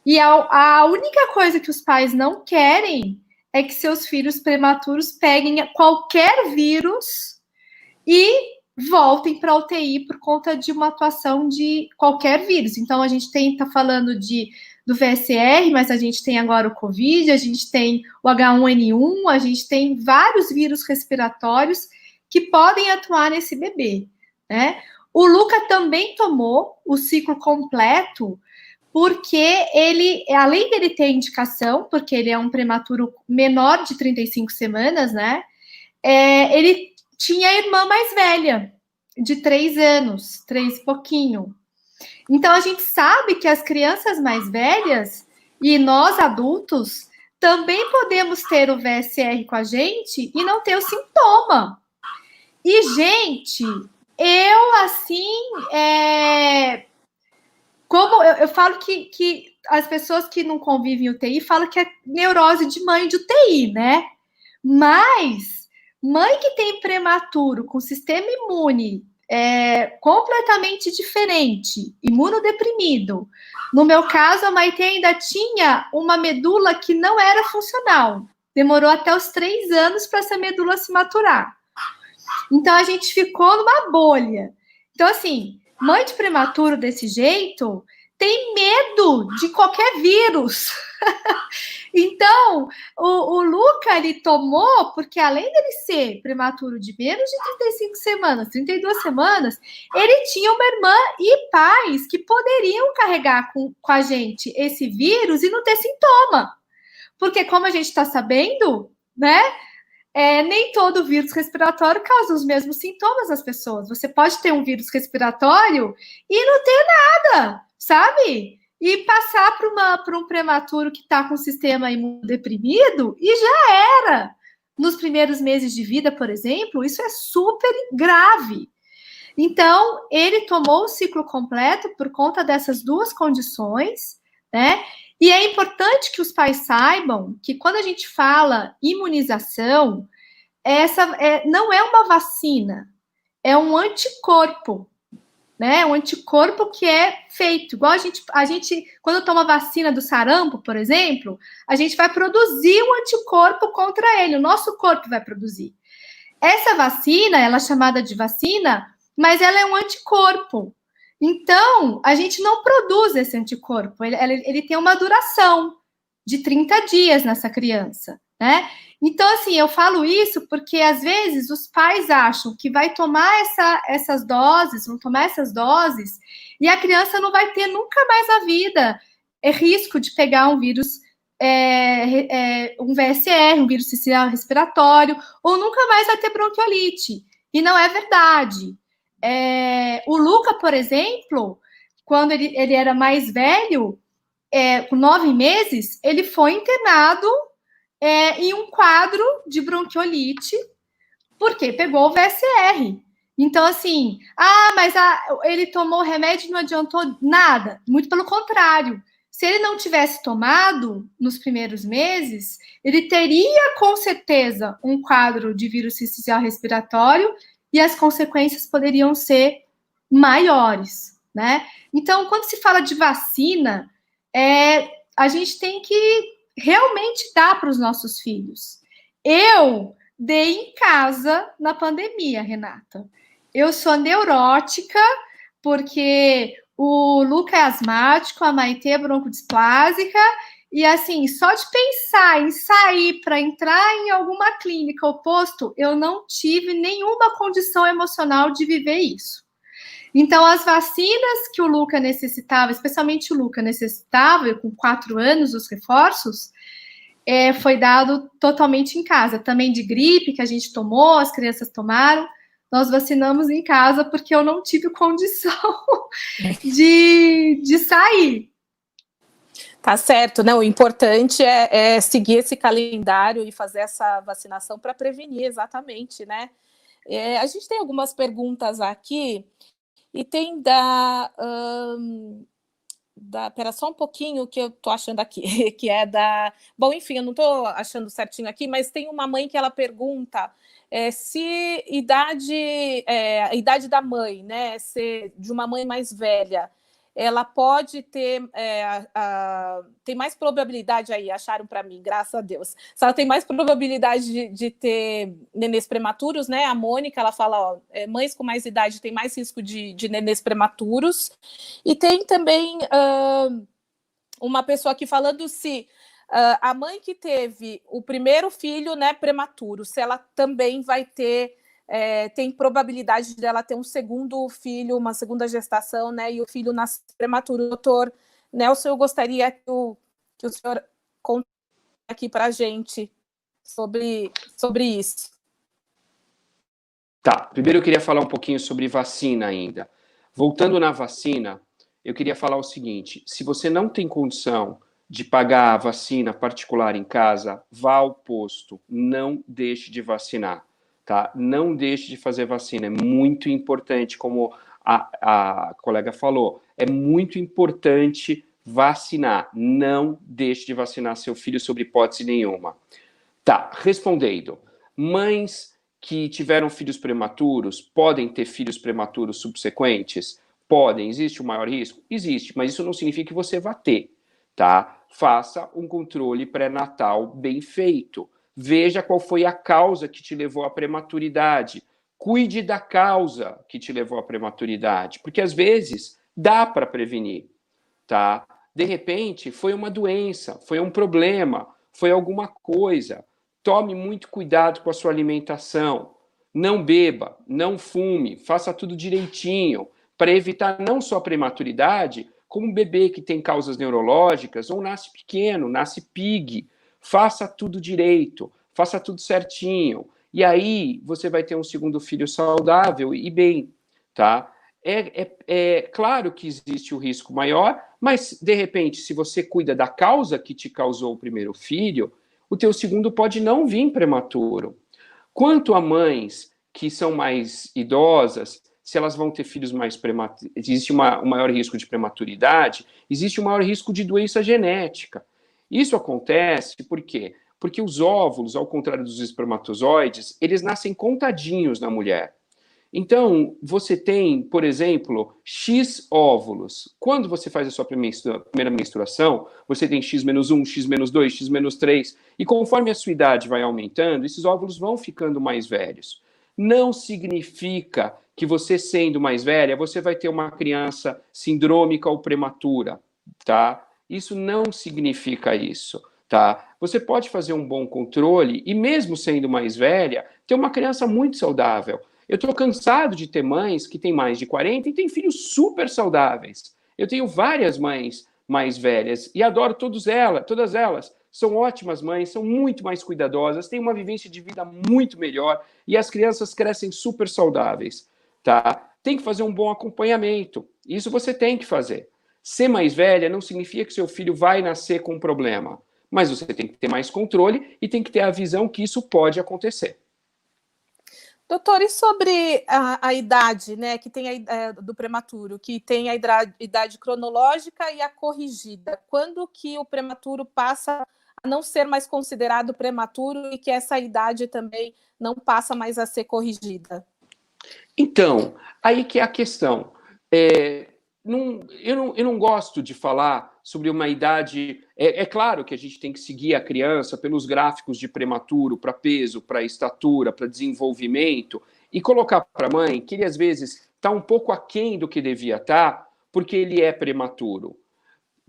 E a única coisa que os pais não querem é que seus filhos prematuros peguem qualquer vírus e voltem para a UTI por conta de uma atuação de qualquer vírus. Então, a gente está falando do VSR, mas a gente tem agora o Covid, a gente tem o H1N1, a gente tem vários vírus respiratórios que podem atuar nesse bebê, né? O Luca também tomou o ciclo completo, porque ele, além dele ter indicação, porque ele é um prematuro menor de 35 semanas, né? Ele tinha a irmã mais velha. de 3 anos, 3 e pouquinho. Então, a gente sabe que as crianças mais velhas e nós adultos também podemos ter o VSR com a gente e não ter o sintoma. E, gente, eu, assim, como eu falo que as pessoas que não convivem em UTI falam que é neurose de mãe de UTI, né? Mas mãe que tem prematuro com sistema imune completamente diferente, imunodeprimido. No meu caso, a Maite ainda tinha uma medula que não era funcional. Demorou até os 3 anos para essa medula se maturar. Então, a gente ficou numa bolha. Então, assim, mãe de prematuro desse jeito tem medo de qualquer vírus. Então, o Luca, ele tomou, porque além dele ser prematuro de menos de 35 semanas, 32 semanas, ele tinha uma irmã e pais que poderiam carregar com a gente esse vírus e não ter sintoma. Porque, como a gente está sabendo, né, nem todo vírus respiratório causa os mesmos sintomas nas pessoas. Você pode ter um vírus respiratório e não ter nada, sabe? E passar para um prematuro que está com o sistema imunodeprimido e já era. Nos primeiros meses de vida, por exemplo, isso é super grave. Então, ele tomou o ciclo completo por conta dessas duas condições, né? E é importante que os pais saibam que quando a gente fala imunização, não é uma vacina, é um anticorpo, né? Um anticorpo que é feito, igual a gente quando toma vacina do sarampo, por exemplo, a gente vai produzir um anticorpo contra ele, o nosso corpo vai produzir. Essa vacina, ela é chamada de vacina, mas ela é um anticorpo. Então, a gente não produz esse anticorpo, ele tem uma duração de 30 dias nessa criança, né? Então, assim, eu falo isso porque, às vezes, os pais acham que vai tomar essas doses, vão tomar essas doses, e a criança não vai ter nunca mais a vida risco de pegar um vírus, um VSR, um vírus sincicial respiratório, ou nunca mais vai ter bronquiolite. E não é verdade. O Luca, por exemplo, quando ele era mais velho, com 9 meses, ele foi internado em um quadro de bronquiolite, porque pegou o VSR. Então, assim, mas ele tomou remédio e não adiantou nada. Muito pelo contrário. Se ele não tivesse tomado nos primeiros meses, ele teria, com certeza, um quadro de vírus sincicial respiratório e as consequências poderiam ser maiores, né? Então, quando se fala de vacina, a gente tem que realmente dar para os nossos filhos. Eu dei em casa na pandemia, Renata. Eu sou neurótica, porque o Luca é asmático, a Maite é broncodisplásica, e assim, só de pensar em sair para entrar em alguma clínica ou posto, eu não tive nenhuma condição emocional de viver isso. Então, as vacinas que o Luca necessitava, especialmente o Luca necessitava, com 4 anos, os reforços, foi dado totalmente em casa. Também de gripe, que a gente tomou, as crianças tomaram, nós vacinamos em casa, porque eu não tive condição de sair. Tá certo, né? O importante é seguir esse calendário e fazer essa vacinação para prevenir, exatamente, né? A gente tem algumas perguntas aqui, e tem pera só um pouquinho que eu tô achando aqui, que é da... Bom, enfim, eu não tô achando certinho aqui, mas tem uma mãe que ela pergunta se a idade da mãe, né, de uma mãe mais velha, ela pode ter, tem mais probabilidade aí, acharam para mim, graças a Deus. Se ela tem mais probabilidade de ter nenês prematuros, né? A Mônica, ela fala, mães com mais idade têm mais risco de nenês prematuros. E tem também uma pessoa aqui falando se a mãe que teve o primeiro filho, né, prematuro, se ela também vai ter... tem probabilidade dela ter um segundo filho, uma segunda gestação, né? E o filho nasce prematuro. Doutor Nelson, eu gostaria que o senhor contasse aqui para a gente sobre isso. Tá, primeiro eu queria falar um pouquinho sobre vacina ainda. Voltando na vacina, eu queria falar o seguinte: se você não tem condição de pagar a vacina particular em casa, vá ao posto, não deixe de vacinar, tá? Não deixe de fazer vacina, é muito importante, como a colega falou, é muito importante vacinar, não deixe de vacinar seu filho sob hipótese nenhuma. Tá, respondendo, mães que tiveram filhos prematuros podem ter filhos prematuros subsequentes? Podem. Existe um maior risco? Existe, mas isso não significa que você vá ter, tá? Faça um controle pré-natal bem feito. Veja qual foi a causa que te levou à prematuridade. Cuide da causa que te levou à prematuridade, porque às vezes dá para prevenir, tá? De repente, foi uma doença, foi um problema, foi alguma coisa. Tome muito cuidado com a sua alimentação. Não beba, não fume, faça tudo direitinho, para evitar não só a prematuridade, como um bebê que tem causas neurológicas ou nasce pequeno, nasce pig. Faça tudo direito, faça tudo certinho. E aí você vai ter um segundo filho saudável e bem, tá? É claro que existe o risco maior, mas, de repente, se você cuida da causa que te causou o primeiro filho, o teu segundo pode não vir prematuro. Quanto a mães que são mais idosas, se elas vão ter filhos mais prematuros, existe um maior risco de prematuridade, existe um maior risco de doença genética. Isso acontece por quê? Porque os óvulos, ao contrário dos espermatozoides, eles nascem contadinhos na mulher. Então, você tem, por exemplo, X óvulos. Quando você faz a sua primeira menstruação, você tem X-1, X-2, X-3, e conforme a sua idade vai aumentando, esses óvulos vão ficando mais velhos. Não significa que você sendo mais velha, você vai ter uma criança sindrômica ou prematura, tá? Isso não significa isso, tá? Você pode fazer um bom controle e mesmo sendo mais velha, ter uma criança muito saudável. Eu estou cansado de ter mães que têm mais de 40 e têm filhos super saudáveis. Eu tenho várias mães mais velhas e adoro todas elas. São ótimas mães, são muito mais cuidadosas, têm uma vivência de vida muito melhor e as crianças crescem super saudáveis, tá? Tem que fazer um bom acompanhamento. Isso você tem que fazer. Ser mais velha não significa que seu filho vai nascer com um problema, mas você tem que ter mais controle e tem que ter a visão que isso pode acontecer. Doutor, e sobre a idade, né, que tem do prematuro, que tem a idade cronológica e a corrigida? Quando que o prematuro passa a não ser mais considerado prematuro e que essa idade também não passa mais a ser corrigida? Então, aí que é a questão. Eu não gosto de falar sobre uma idade. É claro que a gente tem que seguir a criança pelos gráficos de prematuro, para peso, para estatura, para desenvolvimento, e colocar para a mãe que ele, às vezes, está um pouco aquém do que devia estar, porque ele é prematuro.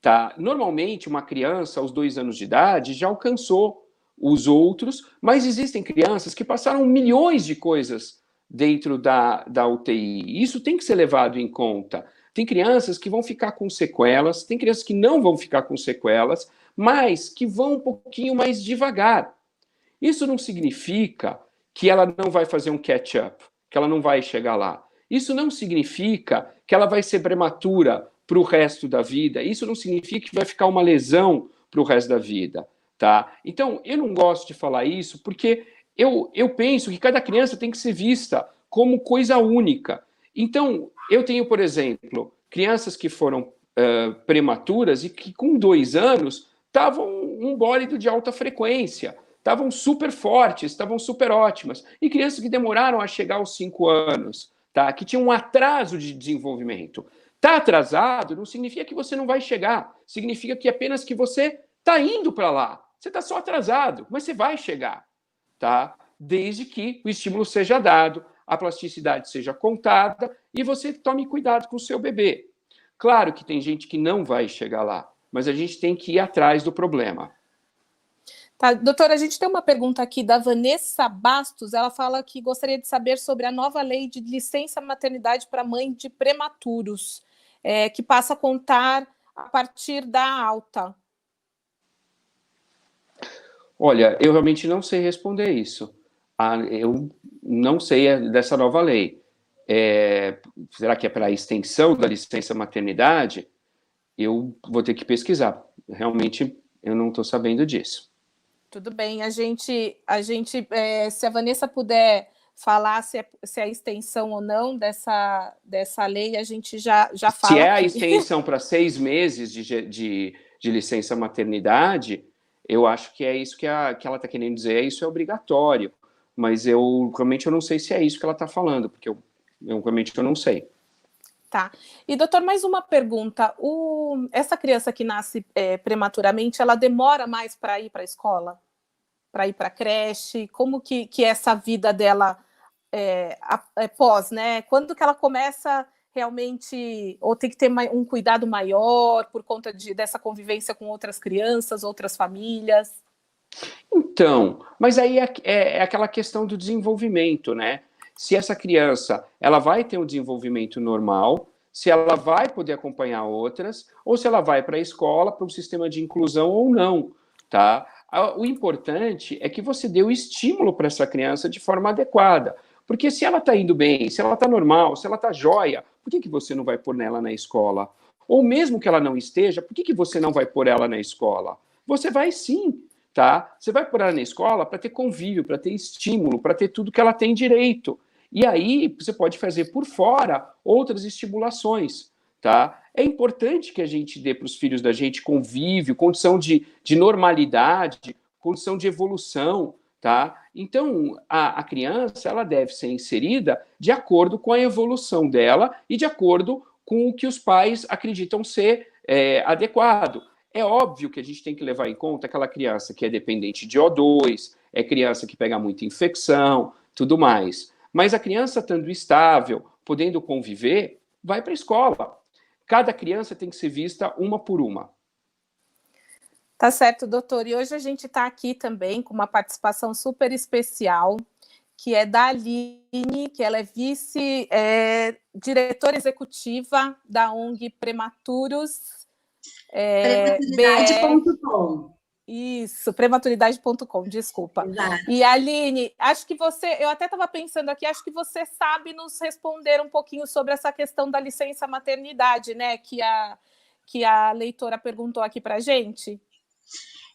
Tá? Normalmente, uma criança, aos 2 anos de idade, já alcançou os outros, mas existem crianças que passaram milhões de coisas dentro da UTI. Isso tem que ser levado em conta. Tem crianças que vão ficar com sequelas, tem crianças que não vão ficar com sequelas, mas que vão um pouquinho mais devagar. Isso não significa que ela não vai fazer um catch-up, que ela não vai chegar lá. Isso não significa que ela vai ser prematura para o resto da vida. Isso não significa que vai ficar uma lesão para o resto da vida, tá? Então, eu não gosto de falar isso porque eu penso que cada criança tem que ser vista como coisa única. Então, eu tenho, por exemplo, crianças que foram prematuras e que com 2 anos estavam um bólido de alta frequência, estavam super fortes, estavam super ótimas, e crianças que demoraram a chegar aos 5 anos, tá? Que tinham um atraso de desenvolvimento. Está atrasado não significa que você não vai chegar, significa que apenas que você está indo para lá. Você está só atrasado, mas você vai chegar, tá? Desde que o estímulo seja dado, a plasticidade seja contada e você tome cuidado com o seu bebê. Claro que tem gente que não vai chegar lá, mas a gente tem que ir atrás do problema. Tá, doutora, a gente tem uma pergunta aqui da Vanessa Bastos. Ela fala que gostaria de saber sobre a nova lei de licença maternidade para mãe de prematuros, que passa a contar a partir da alta. Olha, eu realmente não sei responder isso. não sei dessa nova lei. Será que é para a extensão da licença maternidade? Eu vou ter que pesquisar. Realmente, eu não estou sabendo disso. Tudo bem. Se a Vanessa puder falar se é a extensão ou não dessa lei, a gente já fala. Se é a aqui. extensão para 6 meses de licença maternidade, eu acho que é isso que ela está querendo dizer, isso é obrigatório. Mas realmente eu não sei se é isso que ela está falando, porque eu realmente não sei. Tá. E, doutor, mais uma pergunta. Essa criança que nasce prematuramente, ela demora mais para ir para a escola? Para ir para a creche? Como que é essa vida dela pós, né? Quando que ela começa realmente, ou tem que ter um cuidado maior por conta dessa convivência com outras crianças, outras famílias? Então, mas aí é aquela questão do desenvolvimento, né? Se essa criança ela vai ter um desenvolvimento normal, se ela vai poder acompanhar outras, ou se ela vai para a escola, para um sistema de inclusão ou não, tá? O importante é que você dê o estímulo para essa criança de forma adequada. Porque se ela está indo bem, se ela está normal, se ela está jóia, por que você não vai pôr ela na escola? Ou mesmo que ela não esteja, por que você não vai pôr ela na escola? Você vai sim, tá? Você vai pôr ela na escola para ter convívio, para ter estímulo, para ter tudo que ela tem direito. E aí você pode fazer por fora outras estimulações, tá? É importante que a gente dê para os filhos da gente convívio, condição de normalidade, condição de evolução, tá? Então, a criança ela deve ser inserida de acordo com a evolução dela e de acordo com o que os pais acreditam ser adequado. É óbvio que a gente tem que levar em conta aquela criança que é dependente de O2, é criança que pega muita infecção, tudo mais. Mas a criança estando estável, podendo conviver, vai para a escola. Cada criança tem que ser vista uma por uma. Tá certo, doutor. E hoje a gente está aqui também com uma participação super especial, que é da Aline, que ela é vice-diretora executiva da ONG Prematuros. Prematuridade.com. Isso, prematuridade.com, desculpa. Exato. E Aline, acho que eu até estava pensando aqui, acho que você sabe nos responder um pouquinho sobre essa questão da licença maternidade, né? Que a leitora perguntou aqui para a gente.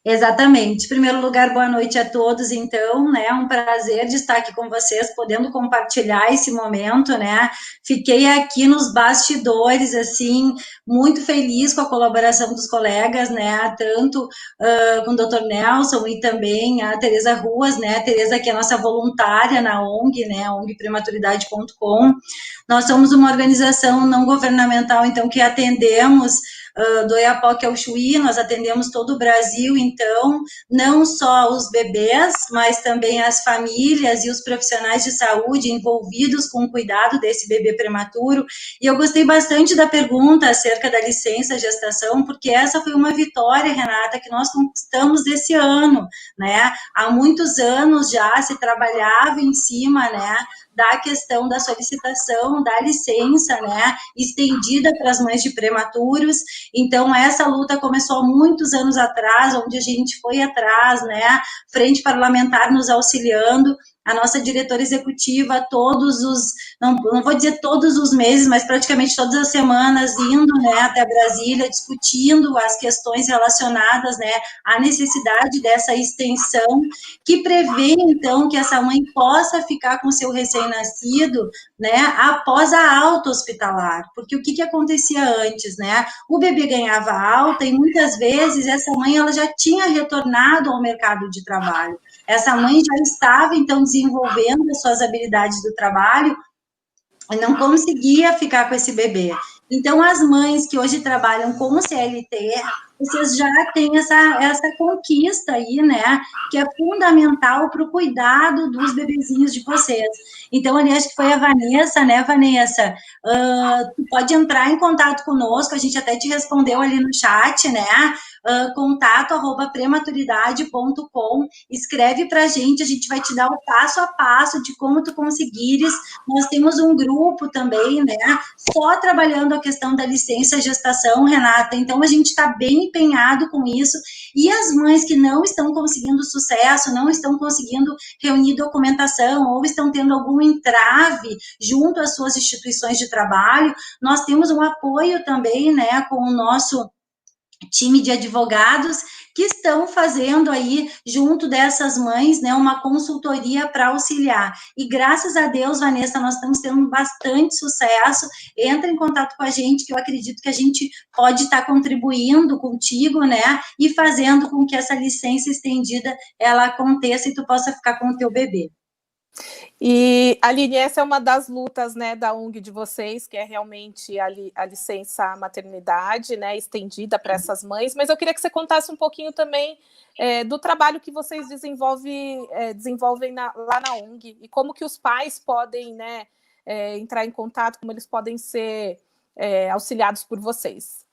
Exatamente. Em primeiro lugar, boa noite a todos, então, né, um prazer de estar aqui com vocês, podendo compartilhar esse momento, né, fiquei aqui nos bastidores, assim, muito feliz com a colaboração dos colegas, né, tanto com o Dr. Nelson e também a Tereza Ruas, né, a Tereza que é nossa voluntária na ONG, né, ONGprematuridade.com. Nós somos uma organização não governamental, então, que atendemos do Oiapoque ao Chuí, nós atendemos todo o Brasil, então, não só os bebês, mas também as famílias e os profissionais de saúde envolvidos com o cuidado desse bebê prematuro. E eu gostei bastante da pergunta acerca da licença gestação, porque essa foi uma vitória, Renata, que nós conquistamos esse ano, né? Há muitos anos já se trabalhava em cima, né, da questão da solicitação da licença, né, estendida para as mães de prematuros. Então, essa luta começou há muitos anos atrás, onde a gente foi atrás, né, frente parlamentar nos auxiliando, a nossa diretora executiva, não vou dizer todos os meses, mas praticamente todas as semanas, indo, né, até Brasília, discutindo as questões relacionadas, né, à necessidade dessa extensão, que prevê, então, que essa mãe possa ficar com seu recém-nascido, né, após a alta hospitalar, porque o que acontecia antes, né, o bebê ganhava alta e muitas vezes essa mãe, ela já tinha retornado ao mercado de trabalho, essa mãe já estava, então, desenvolvendo as suas habilidades do trabalho e não conseguia ficar com esse bebê. Então, as mães que hoje trabalham com o CLT, vocês já têm essa conquista aí, né, que é fundamental para o cuidado dos bebezinhos de vocês. Então, ali, acho que foi a Vanessa, né, Vanessa? Tu pode entrar em contato conosco, a gente até te respondeu ali no chat, né? contato@prematuridade.com, escreve para a gente vai te dar o passo a passo de como tu conseguires. Nós temos um grupo também, né, só trabalhando a questão da licença gestação, Renata, então a gente está bem empenhado com isso, e as mães que não estão conseguindo sucesso, não estão conseguindo reunir documentação, ou estão tendo algum entrave junto às suas instituições de trabalho, nós temos um apoio também, né, com o nosso time de advogados que estão fazendo aí, junto dessas mães, né, uma consultoria para auxiliar. E graças a Deus, Vanessa, nós estamos tendo bastante sucesso. Entra em contato com a gente, que eu acredito que a gente pode estar contribuindo contigo, né, e fazendo com que essa licença estendida, ela aconteça e tu possa ficar com o teu bebê. E, Aline, essa é uma das lutas, né, da ONG de vocês, que é realmente a licença maternidade, né, estendida para essas mães, mas eu queria que você contasse um pouquinho também do trabalho que vocês desenvolvem lá na ONG, e como que os pais podem, né, entrar em contato, como eles podem ser auxiliados por vocês.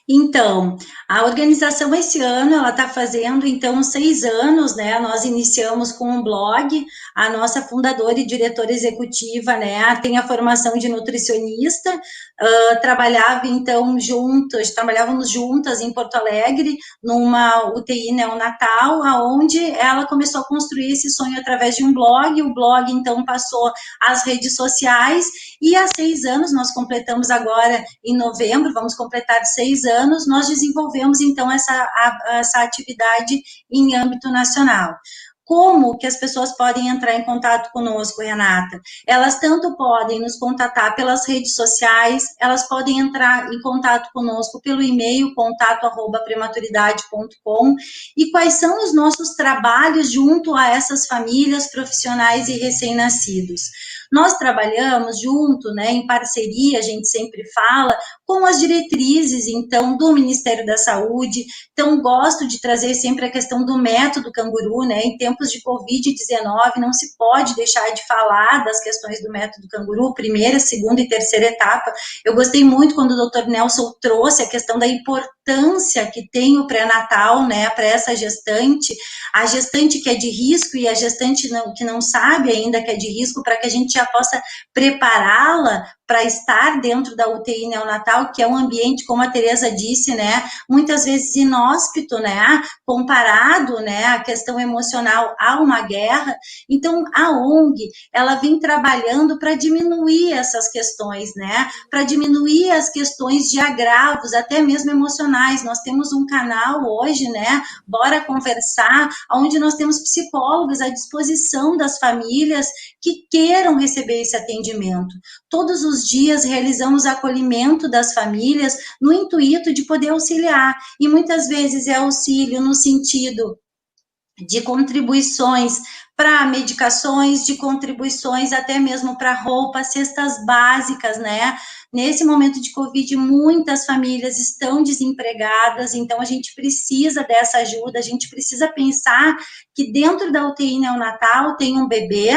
Então, a organização esse ano, ela está fazendo, então, 6 anos, né, nós iniciamos com um blog, a nossa fundadora e diretora executiva, né, tem a formação de nutricionista, trabalhávamos juntas em Porto Alegre, numa UTI neonatal, onde ela começou a construir esse sonho através de um blog, o blog, então, passou às redes sociais, e há 6 anos, nós completamos agora em novembro, vamos completar 6 anos, nós desenvolvemos, então, essa atividade em âmbito nacional. Como que as pessoas podem entrar em contato conosco, Renata? Elas tanto podem nos contatar pelas redes sociais, elas podem entrar em contato conosco pelo e-mail, contato@prematuridade.com, e quais são os nossos trabalhos junto a essas famílias, profissionais e recém-nascidos. Nós trabalhamos junto, né, em parceria, a gente sempre fala, com as diretrizes, então, do Ministério da Saúde. Então, gosto de trazer sempre a questão do método canguru, né, em tempos de Covid-19, não se pode deixar de falar das questões do método canguru, primeira, segunda e terceira etapa. Eu gostei muito quando o Dr. Nelson trouxe a questão da importância que tem o pré-natal, né, para essa gestante, a gestante que é de risco e a gestante que não sabe ainda que é de risco, para que a gente já possa prepará-la para estar dentro da UTI neonatal, que é um ambiente, como a Tereza disse, né, muitas vezes inóspito, né, comparado, né, a questão emocional a uma guerra. Então, a ONG, ela vem trabalhando para diminuir essas questões, né, para diminuir as questões de agravos, até mesmo emocionais. Nós temos um canal hoje, né, Bora Conversar, onde nós temos psicólogos à disposição das famílias que queiram receber esse atendimento. Todos os dias realizamos acolhimento das famílias no intuito de poder auxiliar, e muitas vezes é auxílio no sentido de contribuições para medicações, de contribuições até mesmo para roupas, cestas básicas, né? Nesse momento de Covid, muitas famílias estão desempregadas, então a gente precisa dessa ajuda, a gente precisa pensar que dentro da UTI neonatal tem um bebê,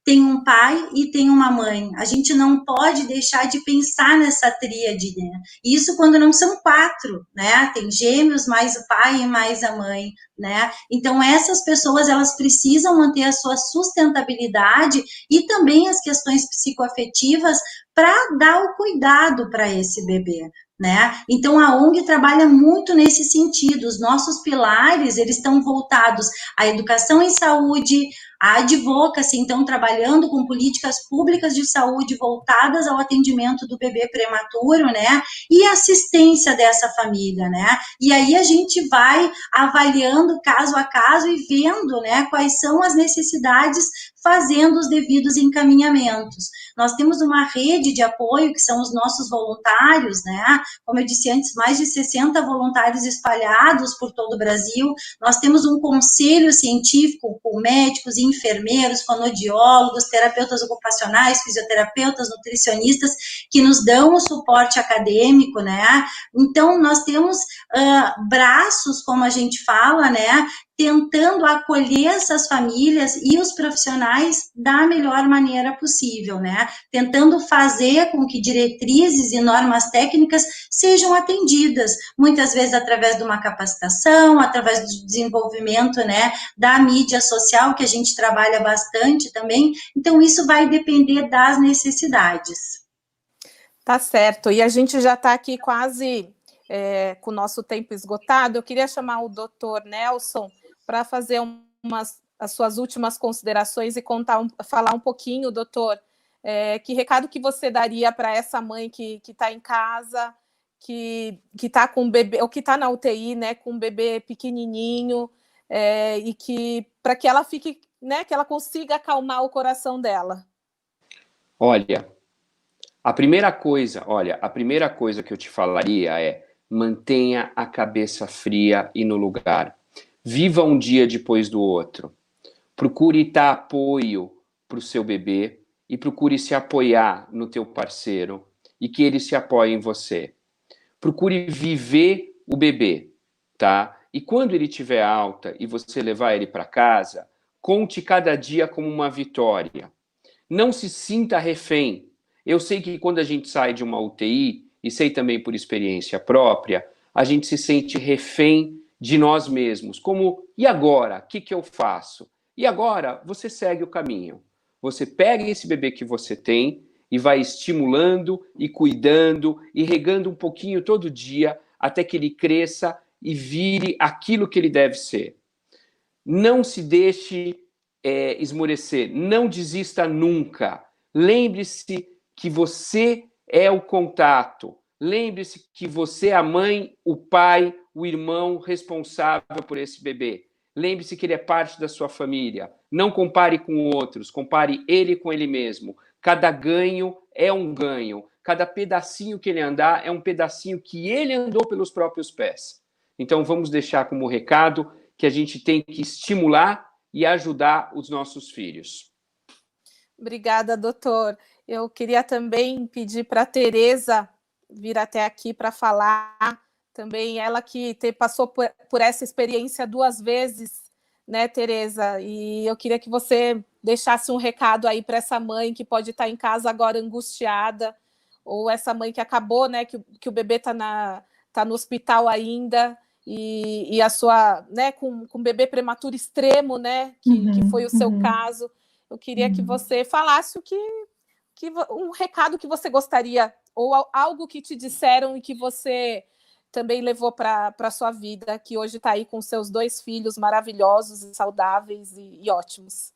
tem um pai e tem uma mãe. A gente não pode deixar de pensar nessa tríade, né? Isso quando não são 4, né? Tem gêmeos, mais o pai e mais a mãe, né? Então, essas pessoas, elas precisam manter a sua sustentabilidade e também as questões psicoafetivas para dar o cuidado para esse bebê, né? Então, a ONG trabalha muito nesse sentido. Os nossos pilares, eles estão voltados à educação em saúde, a advocacy, então, trabalhando com políticas públicas de saúde voltadas ao atendimento do bebê prematuro, né, e assistência dessa família, né, e aí a gente vai avaliando caso a caso e vendo, né, quais são as necessidades, fazendo os devidos encaminhamentos. Nós temos uma rede de apoio, que são os nossos voluntários, né, como eu disse antes, mais de 60 voluntários espalhados por todo o Brasil. Nós temos um conselho científico com médicos e enfermeiros, fonoaudiólogos, terapeutas ocupacionais, fisioterapeutas, nutricionistas, que nos dão o suporte acadêmico, né? Então, nós temos braços, como a gente fala, né? tentando acolher essas famílias e os profissionais da melhor maneira possível, né? Tentando fazer com que diretrizes e normas técnicas sejam atendidas, muitas vezes através de uma capacitação, através do desenvolvimento, né, da mídia social, que a gente trabalha bastante também. Então, isso vai depender das necessidades. Tá certo. E a gente já está aqui quase com o nosso tempo esgotado. Eu queria chamar o doutor Nelson para fazer as suas últimas considerações e falar um pouquinho, doutor, que recado que você daria para essa mãe que está em casa, que está com um bebê, ou que está na UTI, né, com um bebê pequenininho, e que para que ela fique, né, que ela consiga acalmar o coração dela. Olha, a primeira coisa que eu te falaria é: mantenha a cabeça fria e no lugar. Viva um dia depois do outro. Procure dar apoio para o seu bebê e procure se apoiar no teu parceiro e que ele se apoie em você. Procure viver o bebê, tá? E quando ele tiver alta e você levar ele para casa, conte cada dia como uma vitória. Não se sinta refém. Eu sei que quando a gente sai de uma UTI, e sei também por experiência própria, a gente se sente refém de nós mesmos. Como, e agora? O que eu faço? E agora você segue o caminho. Você pega esse bebê que você tem e vai estimulando e cuidando e regando um pouquinho todo dia até que ele cresça e vire aquilo que ele deve ser. Não se deixe esmorecer, não desista nunca. Lembre-se que você é o contato. Lembre-se que você é a mãe, o pai, o irmão responsável por esse bebê. Lembre-se que ele é parte da sua família. Não compare com outros, compare ele com ele mesmo. Cada ganho é um ganho. Cada pedacinho que ele andar é um pedacinho que ele andou pelos próprios pés. Então vamos deixar como recado que a gente tem que estimular e ajudar os nossos filhos. Obrigada, doutor. Eu queria também pedir para a Tereza vir até aqui para falar. Também ela que passou por essa experiência 2 vezes, né, Tereza? E eu queria que você deixasse um recado aí para essa mãe que pode estar em casa agora angustiada, ou essa mãe que acabou, né, que o bebê está no hospital ainda, e a sua, né, com um bebê prematuro extremo, né, que foi o seu caso. Eu queria que você falasse um recado que você gostaria, ou algo que te disseram e que você também levou para a sua vida, que hoje está aí com seus 2 filhos maravilhosos e saudáveis e ótimos.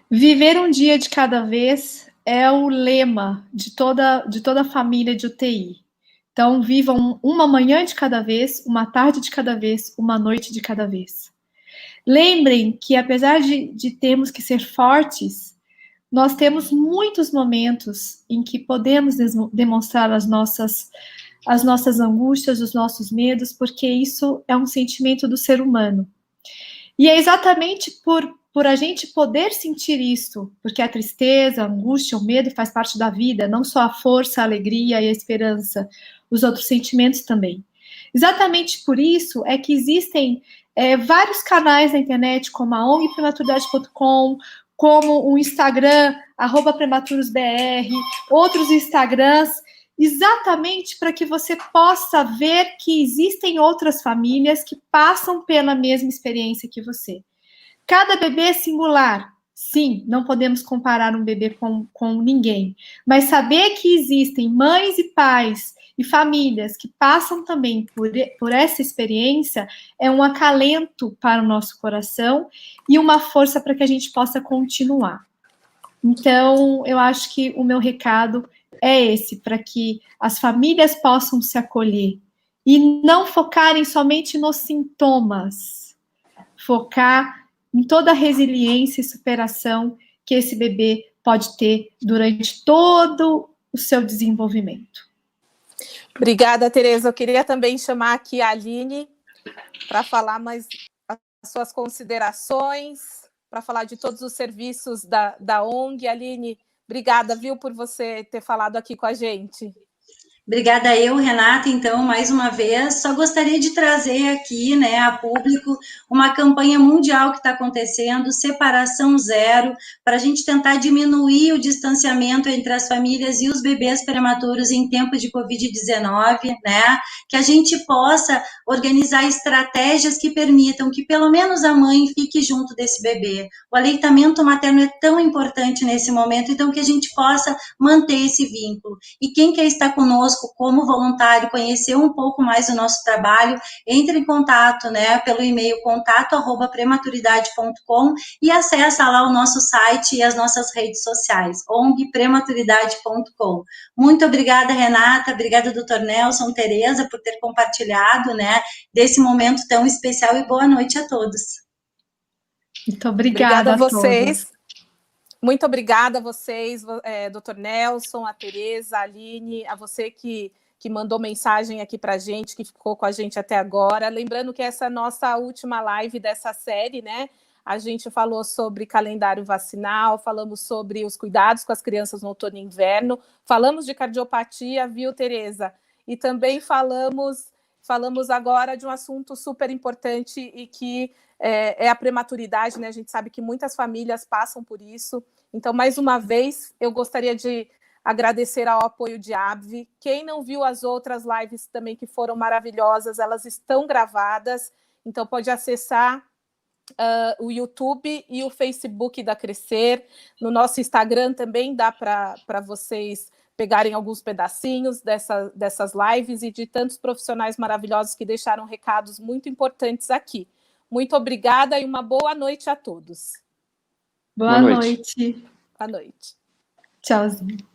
Viver um dia de cada vez é o lema de toda a família de UTI. Então, vivam uma manhã de cada vez, uma tarde de cada vez, uma noite de cada vez. Lembrem que, apesar de termos que ser fortes, nós temos muitos momentos em que podemos demonstrar as nossas angústias, os nossos medos, porque isso é um sentimento do ser humano. E é exatamente por a gente poder sentir isso, porque a tristeza, a angústia, o medo faz parte da vida, não só a força, a alegria e a esperança, os outros sentimentos também. Exatamente por isso é que existem vários canais na internet, como a ONGprematuridade.com, como o Instagram, @prematurosbr, outros Instagrams, exatamente para que você possa ver que existem outras famílias que passam pela mesma experiência que você. Cada bebê é singular. Sim, não podemos comparar um bebê com ninguém, mas saber que existem mães e pais e famílias que passam também por essa experiência é um acalento para o nosso coração e uma força para que a gente possa continuar. Então, eu acho que o meu recado é esse, para que as famílias possam se acolher e não focarem somente nos sintomas, focar em toda a resiliência e superação que esse bebê pode ter durante todo o seu desenvolvimento. Obrigada, Tereza. Eu queria também chamar aqui a Aline para falar mais as suas considerações, para falar de todos os serviços da ONG. Aline, obrigada, viu, por você ter falado aqui com a gente. Obrigada eu, Renata, então, mais uma vez. Só gostaria de trazer aqui, né, a público, uma campanha mundial que está acontecendo, Separação Zero, para a gente tentar diminuir o distanciamento entre as famílias e os bebês prematuros em tempo de Covid-19, né, que a gente possa organizar estratégias que permitam que pelo menos a mãe fique junto desse bebê. O aleitamento materno é tão importante nesse momento, então que a gente possa manter esse vínculo. E quem quer estar conosco como voluntário, conhecer um pouco mais do nosso trabalho, entre em contato, né, pelo e-mail contato@prematuridade.com e acessa lá o nosso site e as nossas redes sociais, ongprematuridade.com. Muito obrigada, Renata, obrigada, Dr. Nelson, Tereza, por ter compartilhado, né, desse momento tão especial e boa noite a todos. Muito obrigada a vocês. Todos. Muito obrigada a vocês, Dr. Nelson, a Tereza, a Aline, a você que mandou mensagem aqui para a gente, que ficou com a gente até agora. Lembrando que essa é a nossa última live dessa série, né? A gente falou sobre calendário vacinal, falamos sobre os cuidados com as crianças no outono e inverno, falamos de cardiopatia, viu, Tereza? E também falamos agora de um assunto super importante e que é a prematuridade, né? A gente sabe que muitas famílias passam por isso. Então, mais uma vez, eu gostaria de agradecer ao apoio de ABVE. Quem não viu as outras lives também, que foram maravilhosas, elas estão gravadas. Então, pode acessar o YouTube e o Facebook da Crescer. No nosso Instagram também dá para vocês pegarem alguns pedacinhos dessas lives e de tantos profissionais maravilhosos que deixaram recados muito importantes aqui. Muito obrigada e uma boa noite a todos. Boa noite. Boa noite. Tchauzinho.